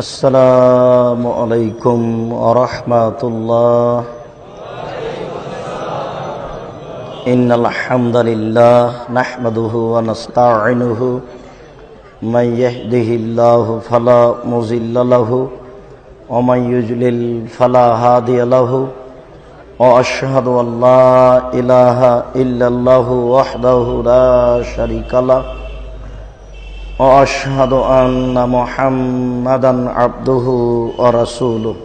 আসসালামু আলাইকুম ওয়া রাহমাতুল্লাহ। ইন্নাল হামদালিল্লাহ নাহমাদুহু ওয়া নাস্তাঈনুহু মান ইয়াহদিহিল্লাহু ফালা মুযিল্লা লাহু ওয়া মান ইউযলিল ফালা হাদিয়া লাহু ওয়া আশহাদু আল লা ইলাহা ইল্লাল্লাহু ওয়াহদাহু লা শারীকা লাহু وأشهد أن محمدا عبده ورسوله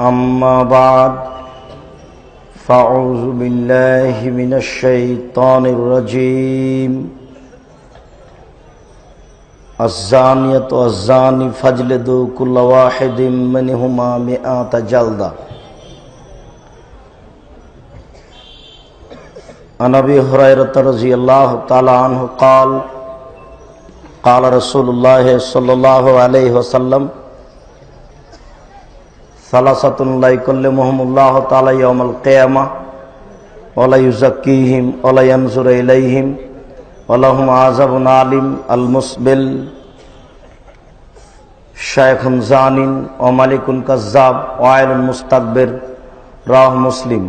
أما بعد فأعوذ بالله من الشيطان الرجيم الزانية والزاني فاجلدوا كل واحد منهما 100 جلدة عن أبي هريرة رضي الله تعالى عنه قال قال رسول الله صلى الله عليه وسلم ثلاثة لا يكلمهم الله تعالى يوم القيامة ولا يزكيهم ولا ينظر إليهم ولهم عذاب أليم المسبل شيخ زان وملك كذاب وعيل مستكبر رواه مسلم।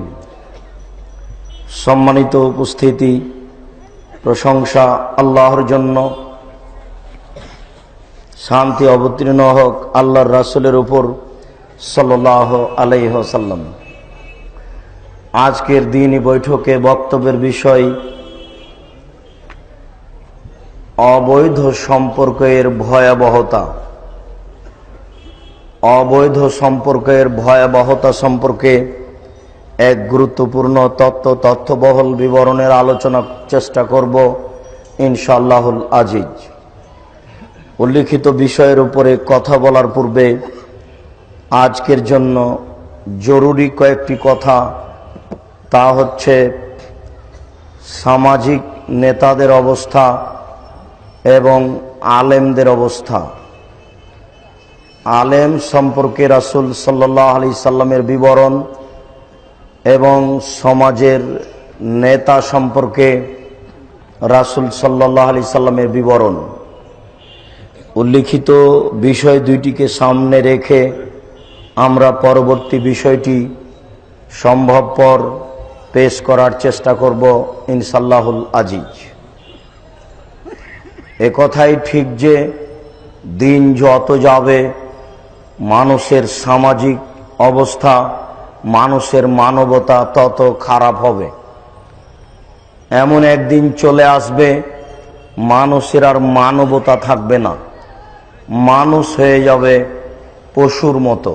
সম্মানিত উপস্থিতি, প্রশংসা আল্লাহর জন্য, শান্তি অবতীর্ণ হোক আল্লাহর রাসূলের উপর সাল্লাল্লাহু আলাইহি ওয়াসাল্লাম। আজকের দিনী বৈঠকে বক্তব্যের বিষয় অবৈধ সম্পর্কের ভয়াবহতা। অবৈধ সম্পর্কের ভয়াবহতা সম্পর্কে এক গুরুত্বপূর্ণ তথ্যবহুল বিবরণের আলোচনার চেষ্টা করব ইনশাআল্লাহুল আজিজ। উল্লিখিত বিষয়ের উপরে কথা বলার পূর্বে আজকের জন্য জরুরি কয়েকটি কথা, তা হচ্ছে সামাজিক নেতাদের অবস্থা এবং আলেমদের অবস্থা। আলেম সম্পর্কে রাসূল সাল্লাল্লাহু আলাইহি সাল্লামের বিবরণ এবং সমাজের নেতা সম্পর্কে রাসূল সাল্লাল্লাহু আলাইহি সাল্লামের বিবরণ। উল্লিখিত বিষয় দুইটিকে সামনে রেখে আমরা পরবর্তী বিষয়টি সম্ভবপর পেশ করার চেষ্টা করব ইনশাআল্লাহুল আজিজ। এ কথাই ঠিক যে দিন যত যাবে মানুষের সামাজিক অবস্থা, মানুষের মানবতা তত খারাপ হবে। এমন একদিন চলে আসবে মানুষের আর মানবতা থাকবে না, মানুষ হয়ে যাবে পশুর মতো।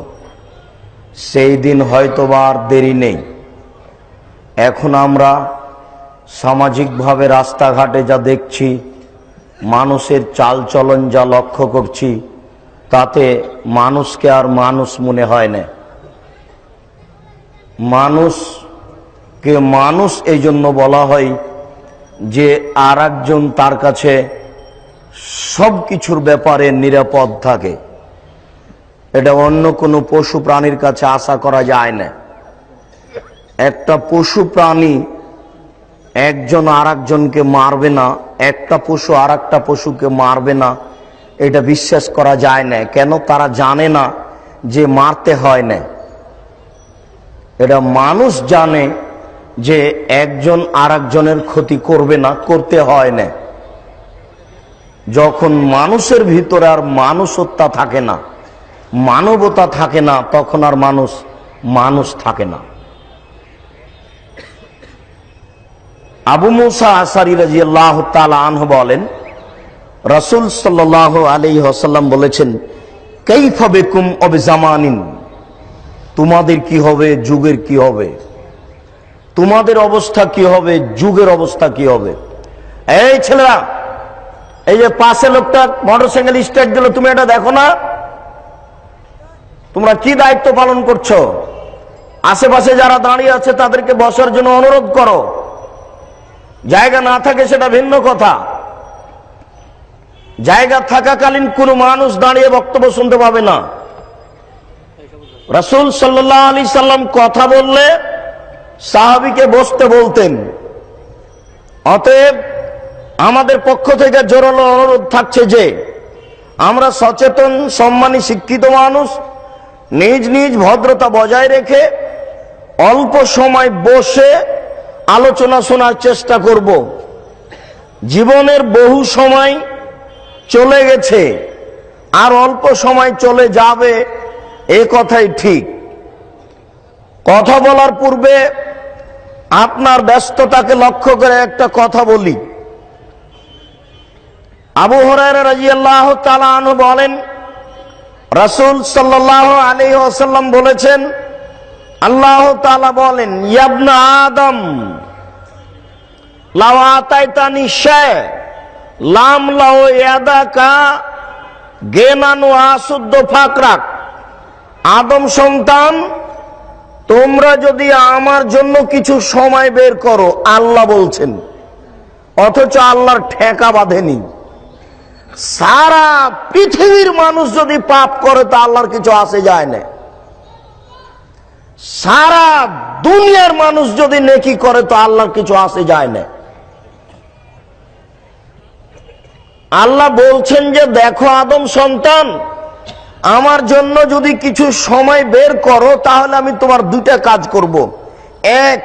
সেই দিন হয়তোবা আর দেরি নেই। এখন আমরা সামাজিকভাবে রাস্তাঘাটে যা দেখছি, মানুষের চালচলন যা লক্ষ্য করছি, তাতে মানুষকে আর মানুষ মনে হয় না। মানুষকে মানুষ এই জন্য বলা হয় যে আর একজন তার কাছে সব কিছুর ব্যাপারে নিরাপদ থাকে। এটা অন্য কোনো পশু প্রাণীর কাছে আশা করা যায় না। একটা পশু প্রাণী একজন আর একজনকে মারবে না, একটা পশু আর একটা পশুকে মারবে না, এটা বিশ্বাস করা যায় না। কেন? তারা জানে না যে মারতে হয় না। এটা মানুষ জানে যে একজন আর একজনের ক্ষতি করবে না, করতে হয় না। যখন মানুষের ভিতরে আর মানুষত্ব থাকে না, মানবতা থাকে না, তখন আর মানুষ থাকে না। আবু মুসা আশআরী রাদিয়াল্লাহু তাআলা আনহু বলেন, রাসূল সাল্লাল্লাহু আলাইহি ওয়াসাল্লাম বলেছেন, কাইফা বিকুম অবিজামানিন, তোমাদের কি হবে, যুগের কি হবে, তোমাদের অবস্থা কি হবে, যুগের অবস্থা কি হবে। এই ছেলেরা, এই যে পাশে লোকটা মোটরসাইকেল স্টার্ট দিল, তুমি এটা দেখো না? তোমরা কি দায়িত্ব পালন করছো? আশেপাশে যারা দাঁড়িয়ে আছে তাদেরকে বসার জন্য অনুরোধ করো। জায়গা না থাকে সেটা ভিন্ন কথা, জায়গা থাকাকালীন কোনো মানুষ দাঁড়িয়ে বক্তব্য শুনতে পাবে না। রাসূল সাল্লাল্লাহু আলাইহি সাল্লাম কথা বললে সাহাবীকে বসতে বলতেন। অতএব আমাদের পক্ষ থেকে জোরালো অনুরোধ থাকছে যে আমরা সচেতন, সম্মানী, শিক্ষিত মানুষ নিজ নিজ ভদ্রতা বজায় রেখে অল্প সময় বসে আলোচনা শোনার চেষ্টা করব। জীবনের বহু সময় চলে গেছে, আর অল্প সময় চলে যাবে, এ কথাই ঠিক। কথা বলার পূর্বে আপনার ব্যস্ততাকে লক্ষ্য করে একটা কথা বলি। আবু হুরায়রা রাদিয়াল্লাহু তাআলা আনহু বলেন, রাসূল সাল্লাল্লাহু আলাইহি ওয়াসাল্লাম বলেছেন, আল্লাহ তাআলা বলেন, ইয়া আদম লাউ আতাইতানি শায় লাম লাউ ইয়াদাকা গেনান ওয়া আসুদ্দ ফাকরাক। আদম সন্তান, তোমরা যদি আমার জন্য কিছু সময় বের করো, আল্লাহ বলছেন, অথচ আল্লাহর ঠেকা বাঁধেনি। সারা পৃথিবীর মানুষ যদি পাপ করে তা আল্লাহর কিছু আসে যায় না। সারা দুনিয়ার মানুষ যদি নেকি করে তো আল্লাহর কিছু আসে যায় না। আল্লাহ বলছেন যে, দেখো আদম সন্তান, আমার জন্য যদি কিছু সময় বের করো তাহলে আমি তোমার দুইটা কাজ করব। এক,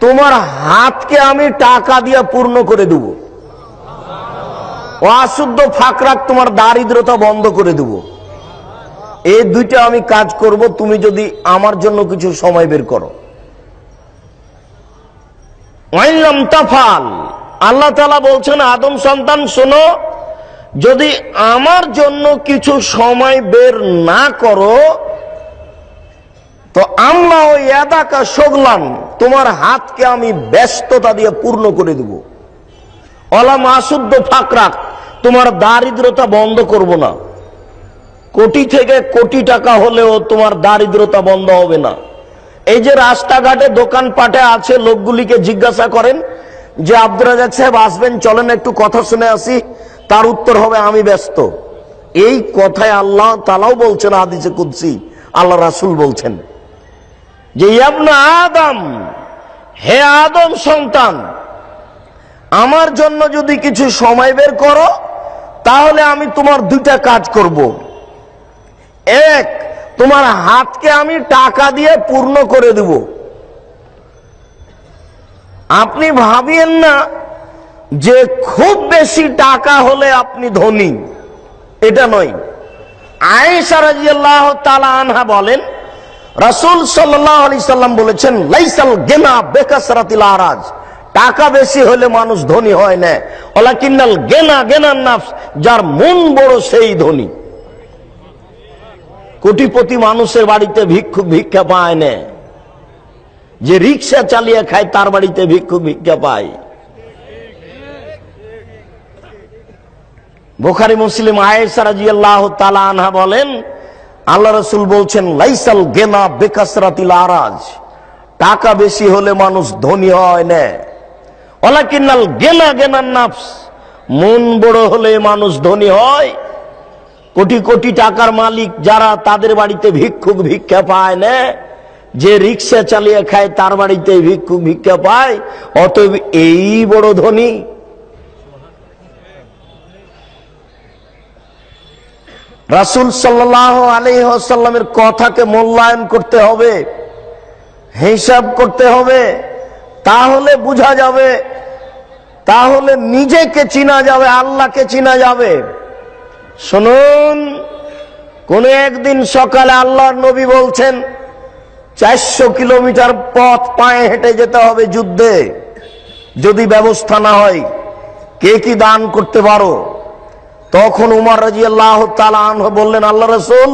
তোমার হাতকে আমি টাকা দিয়ে পূর্ণ করে দেব। অশুদ্ধ ফাকরাক, তোমার দারিদ্রতা বন্ধ করে দেব। এই দুইটা আমি কাজ করব তুমি যদি আমার জন্য কিছু সময় বের করো। ওয়াইলাম তাফাল, আল্লাহ তাআলা বলছেন, আদম সন্তান শোনো, যদি আমার জন্য কিছু সময় বের না করো তো আল্লাহ ইয়াদাকা শগলান, তোমার হাতকে আমি ব্যস্ততা দিয়ে পূর্ণ করে দেব। অলাম আসুদ্দ ফাকরাক, তোমার দারিদ্রতা বন্ধ করব না। কোটি থেকে কোটি টাকা হলেও তোমার দারিদ্রতা বন্ধ হবে না। এই যে রাস্তাঘাটে দোকানপাটে আছে, লোকগুলিকে জিজ্ঞাসা করেন যে, আব্দুর রাজ্জাক সাহেব আসবেন, চলেন একটু কথা শুনে আসি, তার উত্তর হবে, আমি ব্যস্ত। এই কথায় আল্লাহ তাআলাও বলছেন হাদিসে কুদসি, আল্লাহ রাসূল বলছেন যে, ইবনে আদম, হে আদম সন্তান, আমার জন্য যদি কিছু সময় বের করো তাহলে আমি তোমার দুইটা কাজ করব। এক, তোমার হাতকে আমি টাকা দিয়ে পূর্ণ করে দেব। আপনি ভাবিয়েন না যে খুব বেশি টাকা হলে আপনি ধনী, এটা নয়। আয়েশা রাদিয়াল্লাহু তাআলা আনহা বলেন, রাসূল সাল্লাল্লাহু আলাইহি সাল্লাম বলেছেন, লাইসাল গিনা বিকাসরাতিল আরাজ, টাকা বেশি হলে মানুষ ধনী হয় না, ওয়ালাকিন্নাল গিনা গিনান নাফস, যার মন বড় সেই ধনী। কোটিপতি মানুষের বাড়িতে ভিক্ষুক ভিক্ষা পায় না, যে রিকশা চালিয়ে খায় তার বাড়িতে ভিক্ষুক ভিক্ষা পায়। বুখারী মুসলিম আয়েশা রাদিয়াল্লাহু তাআলা আনহা বলেন, আল্লাহ রাসূল বলছেন, লাইসাল গিনা বিকাসরাতিল আরাজ, টাকা বেশি হলে মানুষ ধনী হয় না, ওয়ালাকিন্নাল গিনা গিনান নাফস, মন বড় হলে মানুষ ধনী হয়। কোটি কোটি টাকার মালিক যারা, তাদের বাড়িতে ভিক্ষুক ভিক্ষা পায় না, যে রিকশা চালিয়ে খায় তার বাড়িতে ভিক্ষুক ভিক্ষা পায়, অতএব এই বড় ধনী। রাসূল সাল্লাল্লাহু আলাইহি ওয়াসাল্লামের কথাকে মূল্যায়ন করতে হবে, হিসাব করতে হবে, তাহলে বোঝা যাবে, তাহলে নিজেকে চিনা যাবে, আল্লাহকে চিনা যাবে। শুনুন, কোন একদিন সকালে আল্লাহর নবী বলছেন, 400 কিলোমিটার পথ পায়ে হেঁটে যেতে হবে যুদ্ধে, যদি ব্যবস্থা না হয়, কে কি দান করতে পারো? তখন উমর রাদিয়াল্লাহু তাআলা আনহু বললেন, আল্লাহ রাসূল,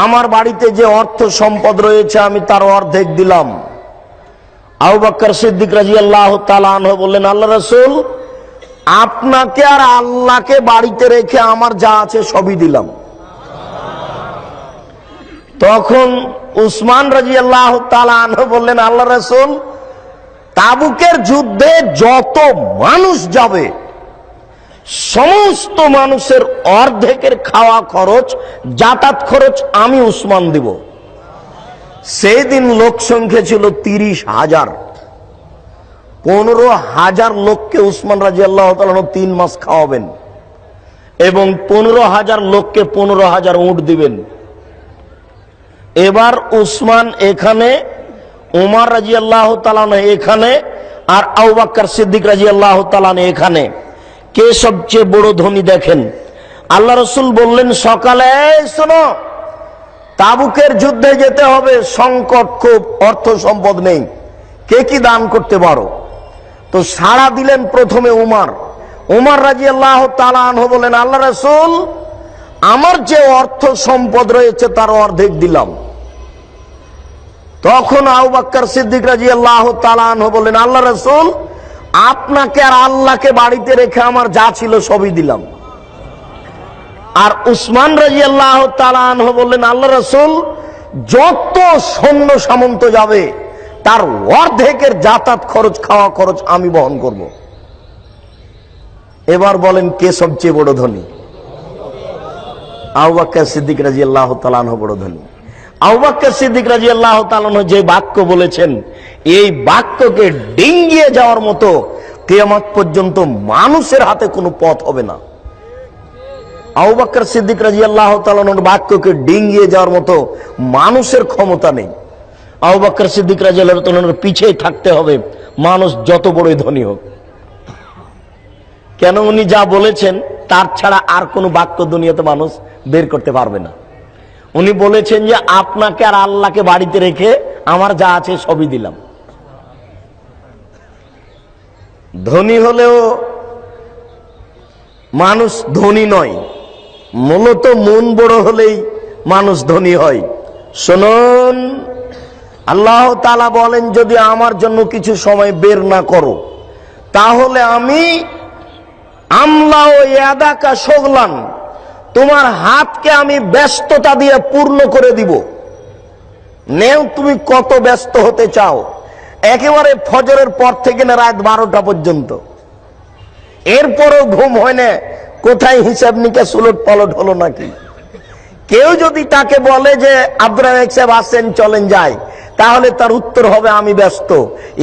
আমার বাড়িতে যে অর্থ সম্পদ রয়েছে আমি তার অর্ধেক দিলাম। আবু বকর সিদ্দিক রাদিয়াল্লাহু তাআলা আনহু বললেন, আল্লাহ রাসূল, আপনাকে আর আল্লাহকে বাড়িতে রেখে আমার যা আছে সবই দিলাম। তখন উসমান রাদিয়াল্লাহু তাআলা আনহু বললেন, আল্লাহ রাসূল, তাবুকের যুদ্ধে যত মানুষ যাবে সমস্ত মানুষের অর্ধেকের খাওয়া খরচ, যাতায়াত খরচ আমি উসমান দিব। সেই দিন লোক সংখ্যা ছিল 30,000। 15,000 লোককে উসমান রাদিয়াল্লাহু তাআলা 3 মাস খাওয়াবেন। এবং 15,000 লোককে 15,000 উট দিবেন। এবার উসমান এখানে, উমর রাদিয়াল্লাহু তাআলা এখানে, আর আবু বকর সিদ্দিক রাদিয়াল্লাহু তাআলা এখানে। কে সবচেয়ে বড় ধনী দেখেন। আল্লাহ রাসূল বললেন সকালে, শোনো তাবুকের যুদ্ধে যেতে হবে, সংকট খুব, অর্থ সম্পদ নেই, কে কি দান করতে পারো? তো সাড়া দিলেন প্রথমে উমর। উমর রাদিয়াল্লাহু তাআলা আনহু বলেন, আল্লাহ রাসূল আমার যে অর্থ সম্পদ রয়েছে তার অর্ধেক দিলাম। তখন আবু বকর সিদ্দিক রাদিয়াল্লাহু তাআলা আনহু বলেন, আল্লাহ রাসূল আপনাকে আর আল্লাহকে বাড়িতে রেখে আমার যা ছিল সবই দিলাম। আর উসমান রাদিয়াল্লাহু তাআলা আনহু বললেন, আল্লাহ রাসূল যত সৈন্য সামন্ত যাবে তার অর্ধেকের যাতায়াত খরচ, খাওয়া খরচ আমি বহন করব। এবার বলেন কে সবচেয়ে বড় ধনী? আবু বকর সিদ্দিক রাদিয়াল্লাহু তাআলা আনহু বড় ধনী। আবু বকর সিদ্দিক রাদিয়াল্লাহু তাআলা আনহু যে বাক্য বলেছেন, এই বাক্যকে ডিঙ্গিয়ে যাওয়ার মতো কিয়ামত পর্যন্ত মানুষের হাতে কোনো পথ হবে না। আবু বকর সিদ্দিক রাদিয়াল্লাহু তাআলা আনহুর বাক্যকে ডিঙ্গিয়ে যাওয়ার মতো মানুষের ক্ষমতা নেই। আবু বকর সিদ্দিক রাদিয়াল্লাহু তাআলা আনহুর পিছেই থাকতে হবে, মানুষ যত বড়ই ধনী হোক। কেন? উনি যা বলেছেন তার ছাড়া আর কোনো বাক্য দুনিয়াতে মানুষ বের করতে পারবে না। উনি বলেছেন যে আপনাকে আর আল্লাহকে বাড়িতে রেখে আমার যা আছে সবই দিলাম। ধনী হলেও মানুষ ধনী নয়, মূলত মন বড় হলেই মানুষ ধনী হয়। শুনুন, আল্লাহ তাআলা বলেন যদি আমার জন্য কিছু সময় বের না করো তাহলে আমি আমলা ও ইয়াদাকা শগলান, তোমার হাতকে আমি ব্যস্ততা দিয়ে পূর্ণ করে দিব। নেও তুমি কত ব্যস্ত হতে চাও, একেবারে ফজরের পর থেকে না রাত 12টা পর্যন্ত, এরপরও ঘুম হয় না, কোথায় হিসাব নিকাশ উলট পালট হলো নাকি। কেউ যদি তাকে বলে যে আব্দুর রাজ্জাক সাহেব আসেন চলেন যাই, তাহলে তার উত্তর হবে আমি ব্যস্ত।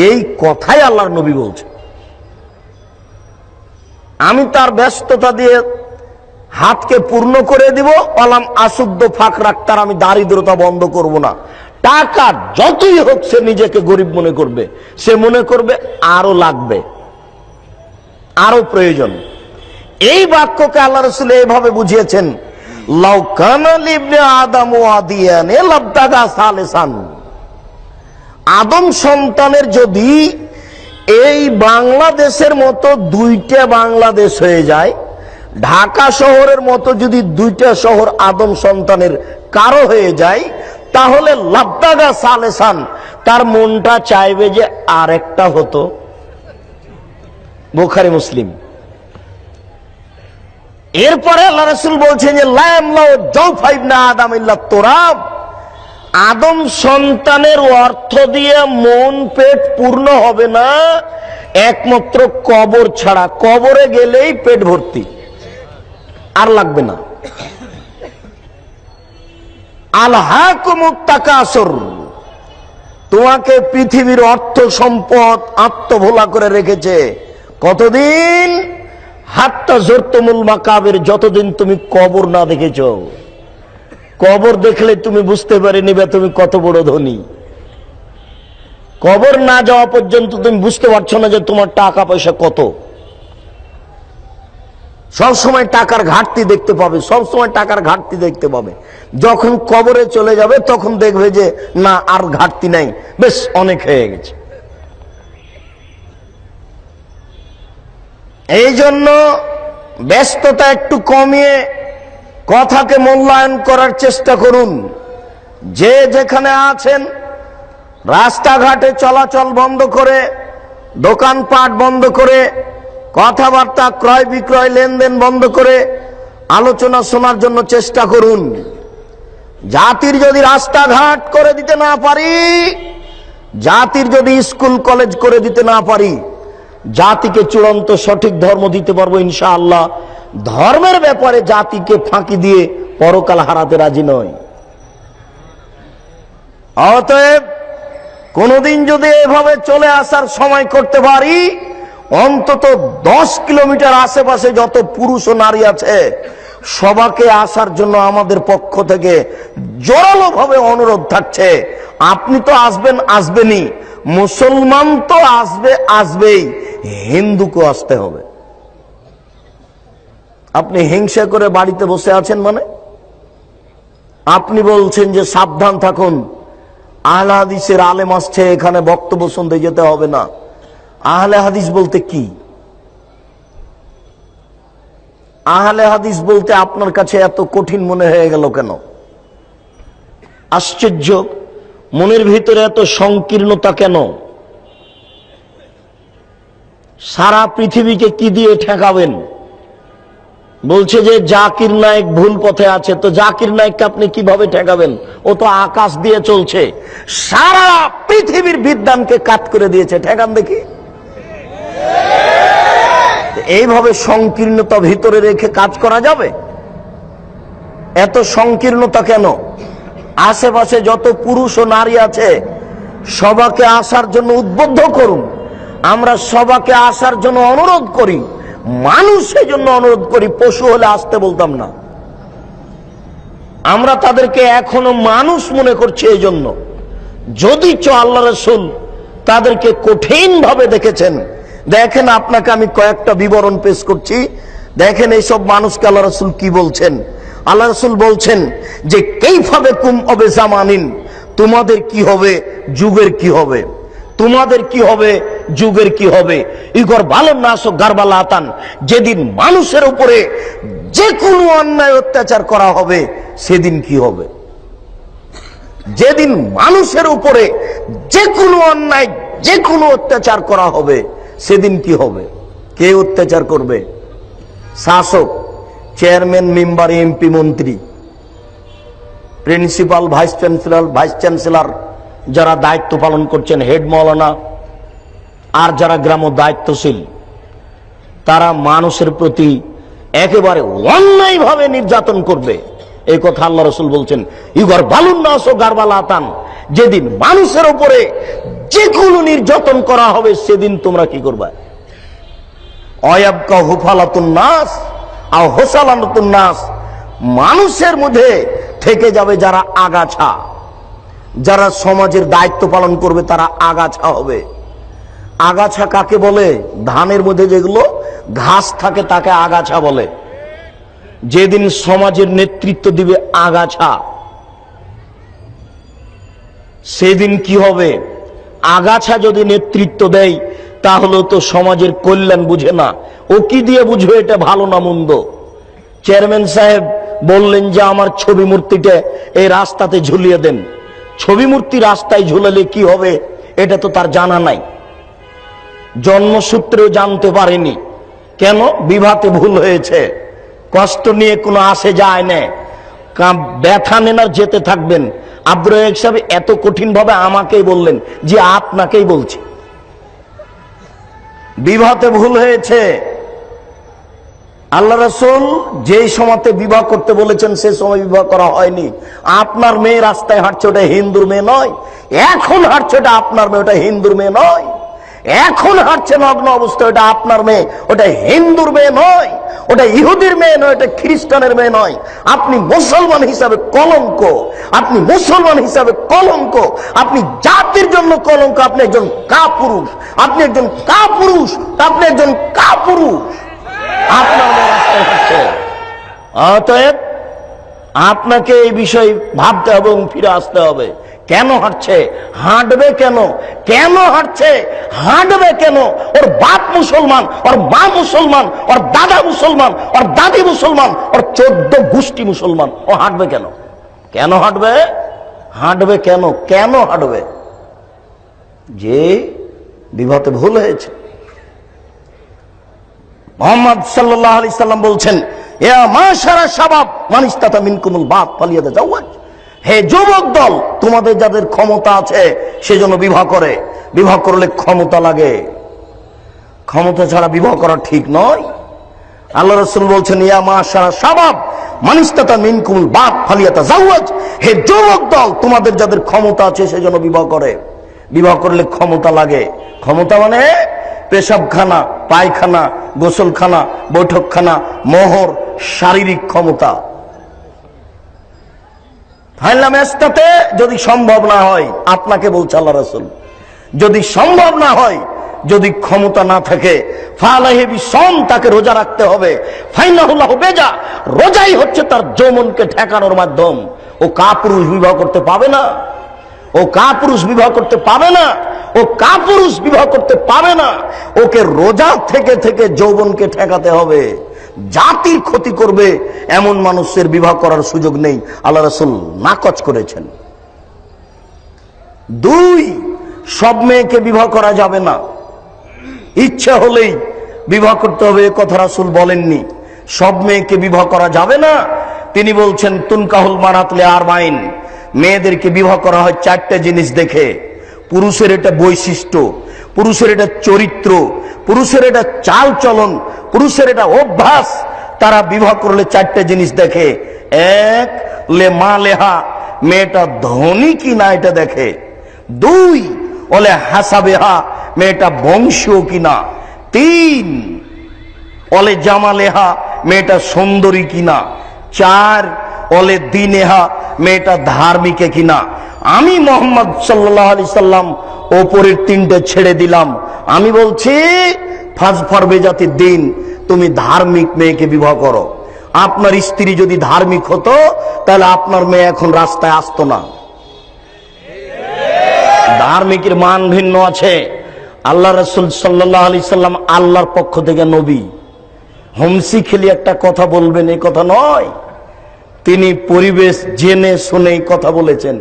এই কথাই আল্লাহর নবী বলছে। আমি তার ব্যস্ততা দিয়ে হাতকে পূর্ণ করে দিব, অলাম আসুদ্দ ফাঁক রাখতার, আমি দারিদ্রতা বন্ধ করব না। টাকা যতই হোক সে নিজেকে গরিব মনে করবে, সে মনে করবে আরো লাগবে, আরো প্রয়োজন। এই বাক্যকে আল্লাহ রাসূল এইভাবে বুঝিয়েছেন, লাউ কানা লিবনে আদম ওয়াদিয়ান লাবতাগা সালিসান। আদম সন্তানের যদি এই বাংলাদেশের মতো 2টা বাংলাদেশ হয়ে যায়, ঢাকা শহরের মতো যদি 2টা শহর আদম সন্তানের কারো হয়ে যায়, তাহলে লাবতাগা সালেসান, তার মনটা চাইবে যে আরেকটা হতো। বুখারী মুসলিম। এরপরে আল্লাহ রাসূল বলছেন যে লা ইয়ামলাউ জাওফা ইবনে আদম ইল্লা তুরাব, আদম সন্তানের অর্থ দিয়ে মন পেট পূর্ণ হবে না একমাত্র কবর ছাড়া। কবরে গেলেই পেট ভর্তি, আর লাগবে না। আলহাকুমুত তাকাসুর, তোমাকে পৃথিবীর অর্থ সম্পদ আত্মভোলা করে রেখেছে। কতদিন? হাত্তা জুরতুমুল মাকাবির, যতদিন তুমি কবর না দেখেছ। কবর দেখলে তুমি বুঝতে পারে নিবে তুমি কত বড় ধনী। কবর না যাওয়া পর্যন্ত তুমি বুঝতে পারছো না যে তোমার টাকা পয়সা কত। সবসময় টাকার ঘাটতি দেখতে পাবে, সবসময় টাকার ঘাটতি দেখতে পাবে। যখন কবরে চলে যাবে তখন দেখবে যে না, আর ঘাটতি নাই, বেশ অনেক হয়ে গেছে। এই জন্য ব্যস্ততা একটু কমিয়ে কথাকে মূল্যায়ন করার চেষ্টা করুন। যে যেখানে আছেন রাস্তাঘাটে চলাচল বন্ধ করে, দোকানপাট বন্ধ করে, কথাবার্তা ক্রয় বিক্রয় লেনদেন বন্ধ করে আলোচনা শোনার জন্য চেষ্টা করুন। জাতির যদি রাস্তাঘাট করে দিতে না পারি, জাতির যদি স্কুল কলেজ করে দিতে না পারি, জাতিকে চূড়ান্ত সঠিক ধর্ম দিতে পারবো ইনশাআল্লাহ। ধর্মের ব্যাপারে জাতিকে ফাঁকি দিয়ে পরকাল হারাতে রাজি নয়। অতএব কোনদিন যদি এভাবে চলে আসার সময় করতে পারি, অন্তত 10 কিলোমিটার আশেপাশে যত পুরুষ ও নারী আছে সবাকে আসার জন্য আমাদের পক্ষ থেকে জোরালো ভাবে অনুরোধ থাকছে। আপনি তো আসবেনই, মুসলমান তো আসবেই, হিন্দুকে আসতে হবে। আপনি হিংসা করে বাড়িতে বসে আছেন মানে? আপনি বলছেন যে সাবধান থাকুন, আহলে হাদিসের আলেম আসছে, এখানে বক্তব্য শুনতে যেতে হবে না। আহলে হাদিস বলতে কি? আহলে হাদিস বলতে আপনার কাছে এত কঠিন মনে হয়ে গেল কেন? আশ্চর্য, মনের ভিতরে এত সংকীর্ণতা কেন? সারা পৃথিবীকে কি দিয়ে ঠেকাবেন? বলছে যে জাকির নায়েক ভুল পথে আছে, তো জাকির নায়েককে আপনি কিভাবে ঠেকাবেন? ও তো আকাশ দিয়ে চলছে, সারা পৃথিবীর বিদ্যানকে কাট করে দিয়েছে, ঠেকান দেখি। এইভাবে সংকীর্ণতা ভিতরে রেখে কাজ করা যাবে? এত সংকীর্ণতা কেন? আশেপাশে যত পুরুষ ও নারী আছে সবাকে আসার জন্য উদ্বুদ্ধ করুন। আমরা সবাকে আসার জন্য অনুরোধ করি, মানুষের জন্য অনুরোধ করি, পশু হলে আসতে বলতাম না। আমরা তাদেরকে এখনো মানুষ মনে করছি। এই জন্য যদিচ আল্লাহ রাসূল তাদেরকে কঠিন ভাবে দেখেছেন। দেখেন, আপনাকে আমি কয়েকটা বিবরণ পেশ করছি, দেখেন এইসব মানুষকে আল্লাহ রাসূল কি বলছেন। আল্লাহ রাসূল বলছেন যে কাইফা বিকুম আবে জামানিন, তোমাদের কি হবে, যুগের কি হবে, তোমাদের কি হবে, যুগের কি হবে। ইগর ভালো নাস গারবালাতান, যেদিন মানুষের উপরে যে কোনো অন্যায় অত্যাচার করা হবে সেদিন কি হবে। যেদিন মানুষের উপরে যে কোনো অন্যায়, যে কোনো অত্যাচার করা হবে সেদিন কি হবে। কে অত্যাচার করবে? শাসক, চেয়ারম্যান, মেম্বার, এমপি, মন্ত্রী, প্রিন্সিপাল, ভাইস চ্যান্সেলর, যারা দায়িত্ব পালন করছেন, হেড মাওলানা, আর যারা গ্রাম দায়িত্বশীল, তারা মানুষের প্রতি একেবারে অন্যায়ভাবে নির্যাতন করবে। এই কথা আল্লাহ রাসূল বলছেন, ইগর বালুন নাস গারবালাতান, যেদিন মানুষের উপরে যে কোনো নির্যাতন করা হবে সেদিন তোমরা কি করবে। অয়াবকা হুফালাতুন নাস আও হোসালাতুন নাস, মানুষের মধ্যে থেকে যাবে যারা আগাছা, যারা সমাজের দায়িত্ব পালন করবে তারা আগাছা হবে। আগাছা কাকে বলে? ধানের মধ্যে যেগুলো ঘাস থাকে তাকে আগাছা বলে। যেদিন সমাজের নেতৃত্ব দিবে আগাছা, সেদিন কি হবে? আগাছা যদি নেতৃত্ব দেয় তাহলে তো সমাজের কল্যাণ বুঝে না, ও কি দিয়ে বুঝবে এটা ভালো না মন্দ। চেয়ারম্যান সাহেব বললেন যে আমার ছবি মূর্তিটা এই রাস্তাতে ঝুলিয়ে দেন। ছবি মূর্তি রাস্তায় ঝুলালে কি হবে এটা তো তার জানা নাই, জন্মসূত্রেও জানতে পারেনি। কেন? বিভাতে ভুল হয়েছে। কষ্ট নিয়ে কোনো আসে যায় না, ব্যথা নেন আর যেতে থাকবেন। আব্দুর রাজ্জাক সাহেব এত কঠিন ভাবে আমাকেই বললেন যে আপনাকেই বলছি, বিবাহতে ভুল হয়েছে। আল্লাহ রাসূল যেই সময়তে বিবাহ করতে বলেছেন সে সময় বিবাহ করা হয়নি। আপনার মেয়ে রাস্তায় হাঁটছে, ওটা হিন্দুর মেয়ে নয়। এখন হাঁটছে, ওটা আপনার মেয়ে, ওটা হিন্দুর মেয়ে নয়। এখন হাঁটছে নগ্ন অবস্থায়, ওটা আপনার মেয়ে, ওটা হিন্দুর মেয়ে নয়, ওটা ইহুদির মেয়ে নয়, ওটা খ্রিস্টানের মেয়ে নয়। আপনি মুসলমান হিসাবে কলঙ্ক, আপনি মুসলমান হিসাবে কলঙ্ক, আপনি জাতির জন্য কলঙ্ক। আপনি একজন কাপুরুষ, আপনি একজন কাপুরুষ, আপনি একজন কাপুরুষ। আপনার মেয়ে রাস্তায় হাঁটছে। অতএব আপনাকে এই বিষয়ে ভাবতে হবে এবং ফিরে আসতে হবে। কেন হাঁটছে? হাঁটবে কেন? কেন হাঁটছে? হাঁটবে কেন? ওর বাপ মুসলমান, ওর মা মুসলমান, ওর দাদা মুসলমান, ওর দাদি মুসলমান, ওর 14 গোষ্ঠী মুসলমান। ও হাঁটবে কেন? কেন হাঁটবে? হাঁটবে কেন? কেন হাঁটবে? যে বিবাহতে ভুল হয়েছে। মুহাম্মদ সাল্লাল্লাহু আলাইহি সাল্লাম বলছেন, ইয়া মাশারা শাবাব মান ইসতাতা মিনকুমুল বাত ফালিয়াতাজাওয়াজ, হে যুবক দল, তোমাদের যাদের ক্ষমতা আছে সেজন্য বিবাহ করে। বিবাহ করলে ক্ষমতা লাগে, ক্ষমতা ছাড়া বিবাহ করা ঠিক নয়। আল্লাহ রাসূল বলছেন, ইয়া মাশারা শাবাব মান ইসতাতা মিনকুমুল বাত ফালিয়াতাজাওয়াজ, হে যুবক দল, তোমাদের যাদের ক্ষমতা আছে সেজন্য বিবাহ করে। বিবাহ করলে ক্ষমতা লাগে। ক্ষমতা মানে পেশাবখানা, পায়খানা, গোসলখানা, বৈঠকখানা, মোহর, শারীরিক ক্ষমতা। ফাইনাল ম্যাচটাতে যদি সম্ভব না হয়, আপনাকে বলছে আল্লাহ রাসূল, যদি সম্ভব না হয়, যদি ক্ষমতা না থাকে, ফালাহি বিসম, তাকে রোজা রাখতে হবে। ফাইনাহুল্লাহ বেজা, রোজাই হচ্ছে তার যৌবনকে ঠেকানোর মাধ্যম। ও কাপুরুষ বিবাহ করতে পাবে না, ও কাপুরুষ বিবাহ করতে পাবে না, ও কাপুরুষ বিবাহ করতে পাবে না। ওকে রোজা থেকে থেকে যৌবনকে ঠেকাতে হবে। জাতির ক্ষতি করবে এমন মানুষের বিবাহ করার সুযোগ নেই, আল্লাহ রাসূল নাকচ করেছেন। 2, সব মেয়েকে বিবাহ করা যাবে না, ইচ্ছা হলেই বিবাহ করতে হবে, এ কথা রাসূল বলেননি। সব মেয়েকে বিবাহ করা যাবে না। তিনি বলছেন তুনকাহুল মারাত লিআরবাইন, মেয়েদেরকে বিবাহ করা হয় 4টে জিনিস দেখে। পুরুষের এটা বৈশিষ্ট্য, পুরুষের এটা চরিত্র, পুরুষের এটা চাল চলন, পুরুষের এটা অভ্যাস। তারা বিবাহ করলে 4টে জিনিস দেখে। 1, লে মা লেহা, মেয়েটা ধনী কিনা এটা দেখে। 2, ওলে হাসাবেহা, মেয়েটা বংশীয় কিনা। 3, ওলে জামালেহা, মেয়েটা সুন্দরী কিনা। 4, ওলে দিনেহা, মেয়েটা ধার্মিক কিনা। আমি মুহাম্মদ সাল্লাল্লাহু আলাইহি সাল্লাম ওপরের 3টে ছেড়ে দিলাম। আমি বলছি ফাজফার বেজাতির দিন, তুমি ধার্মিক মেয়েকে বিবাহ করো। আপনার স্ত্রী যদি ধার্মিক হতো, তাহলে আপনার মেয়ে এখন রাস্তায় আসতো না। ধার্মিকের মান ভিন্ন আছে। আল্লাহ রাসূল সাল্লাল্লাহু আলাইহি সাল্লাম আল্লাহর পক্ষ থেকে নবী, হমসি খেলি একটা কথা বলবেন এই কথা নয়। তিনি পরিবেশ জেনে শুনেই কথা বলেছেন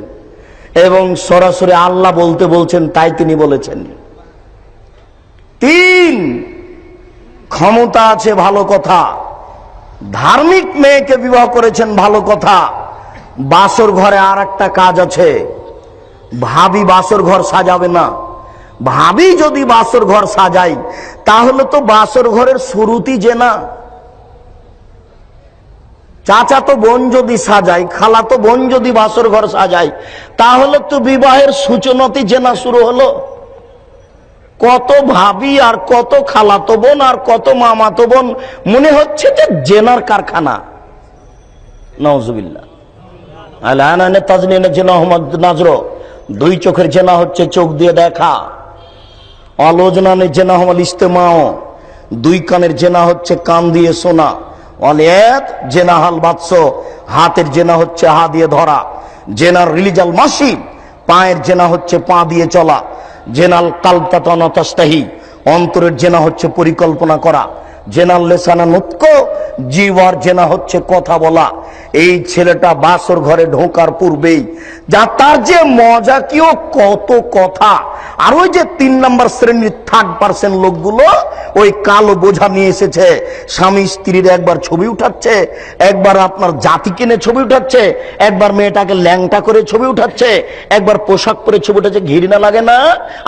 এবং সরাসরি আল্লাহ বলতে বলছেন, তাই তিনি বলেছেন। 3, ক্ষমতা আছে, ভালো কথা। ধার্মিক মেয়েকে বিবাহ করেছেন, ভালো কথা। বাসর ঘরে আর একটা কাজ আছে, ভাবি বাসর ঘর সাজাবে না। ভাবি যদি বাসর ঘর সাজাই, তাহলে তো বাসর ঘরের শুরুতেই জেনা। চাচা তো বোন যদি সাজায়, খালা তো বোন যদি বাসর ঘর সাজায়, তাহলে তো বিবাহের সূচনাতে জেনা শুরু হলো। কত ভাবি আর কত খালাতো বোন আর কত মামাতো বোন, মনে হচ্ছে যে জেনার কারখানা। নাউজুবিল্লাহ। আলানানে তাজনিনে জেনা আহমদ নাজর, 2 চোখের জেনা হচ্ছে চোখ দিয়ে দেখা। আলোচনানের জেনা হল ইস্তেমাও, 2 কানের জেনা হচ্ছে কান দিয়ে শোনা। অনেক জেনা হাল বাদশ, হাতের জেনা হচ্ছে হা দিয়ে ধরা। জেনার রিলিজাল মাসি, পায়ের জেনা হচ্ছে পা দিয়ে চলা। জেনাল কালতাতানাতাস্তাহি, অন্তরের জেনা হচ্ছে পরিকল্পনা করা। জেনাল লেসানা নুতক, জিওয়ার জেনা হচ্ছে কথা বলা। এই ছেলেটা বাসর ঘরে ঢোকার পূর্বেই যা তার যে মজা কি, ও কত কথা। আর ওই যে 3 নম্বর শ্রেণীর 3rd পার্সেন্ট লোকগুলো ওই কালো বোঝা নিয়ে এসেছে, স্বামী স্ত্রীর একবার ছবি উঠাচ্ছে, একবার আপনার জাতি কিনে ছবি উঠাচ্ছে, একবার মেয়েটাকে ল্যাংটা করে ছবি উঠাচ্ছে, একবার পোশাক পরে ছবি উঠাচ্ছে। ঘৃণা লাগে না?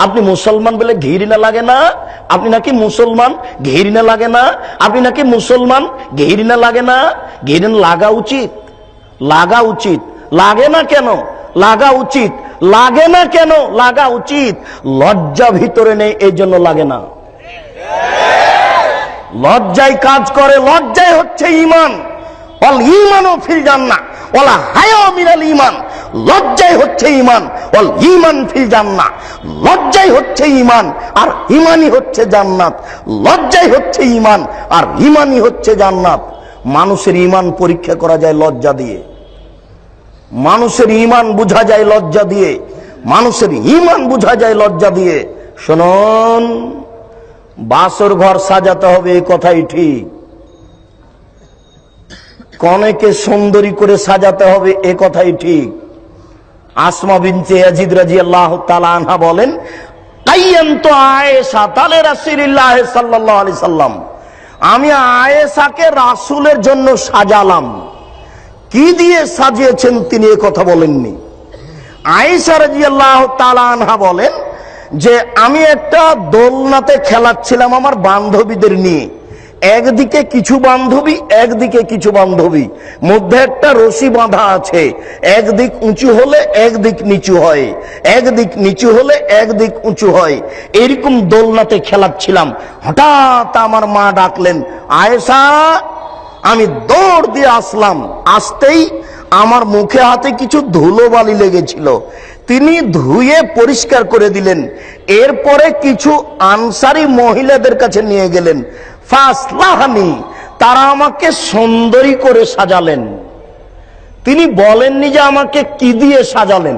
আপনি মুসলমান বলে ঘৃণা লাগে না? আপনি নাকি মুসলমান, ঘৃণা লাগে না? আপনি নাকি মুসলমান, ঘৃণা লাগে না? ঘৃণা লাগা উচিত, লাগা উচিত। লাগে না কেন? লাগা উচিত। লাগে না কেন? লাগা উচিত। লজ্জা ভিতরে নেই, এই জন্য লাগে না। লজ্জায় কাজ করে, লজ্জায় হচ্ছে ঈমান। ওয়াল ঈমানু ফিল জান্নাহ ওয়ালা হায়া মিনাল ঈমান। লজ্জায় হচ্ছে ঈমান, ওয়াল ঈমান ফিল জান্নাহ। লজ্জায় হচ্ছে ঈমান আর ঈমানই হচ্ছে জান্নাত। লজ্জায় হচ্ছে ঈমান আর ঈমানই হচ্ছে জান্নাত। মানুষের ঈমান পরীক্ষা করা যায় লজ্জা দিয়ে, মানুষের ঈমান বোঝা যায় লজ্জা দিয়ে, মানুষের ঈমান বোঝা যায় লজ্জা দিয়ে। শুনুন, বাসর ঘর সাজাতে হবে, এই কথাই ঠিক। কনেকে সুন্দরী করে সাজাতে হবে, এ কথাই ঠিক। আসমা বিনতে ইয়াজিদ রাদিয়াল্লাহু তাআলা আনহা বলেন, কাইয়ানতু আয়েশা তালে রাসূলুল্লাহ সাল্লাল্লাহু আলাইহি সাল্লাম, আমি আয়েশাকে রাসূলের জন্য সাজালাম। কি দিয়ে সাজিয়েছেন তিনি এ কথা বলেননি। আয়েশা রাদিয়াল্লাহু তাআলা আনহা বলেন যে আমি একটা দোলনাতে খেলাচ্ছিলাম আমার বান্ধবীদের নিয়ে, একদিকে কিছু বান্ধবী, একদিকে কিছু বান্ধবী, মধ্যে একটা রশি বাঁধা আছে। একদিক উঁচু হলে একদিক নিচু হয়, একদিক নিচু হলে একদিক উঁচু হয়। এরকম দোলনাতে খেলাচ্ছিলাম, হঠাৎ আমার মা ডাকলেন, আয়েশা। আমি দৌড় দিয়ে আসলাম। আসতেই আমার মুখে হাতে কিছু ধুলোবালি লেগেছিল, তিনি ধুয়ে পরিষ্কার করে দিলেন। এরপরে কিছু আনসারী মহিলাদের কাছে নিয়ে গেলেন, ফাসলাহানি, তারা আমাকে সুন্দরী করে সাজালেন। তিনি বলেননি যে আমাকে কি দিয়ে সাজালেন।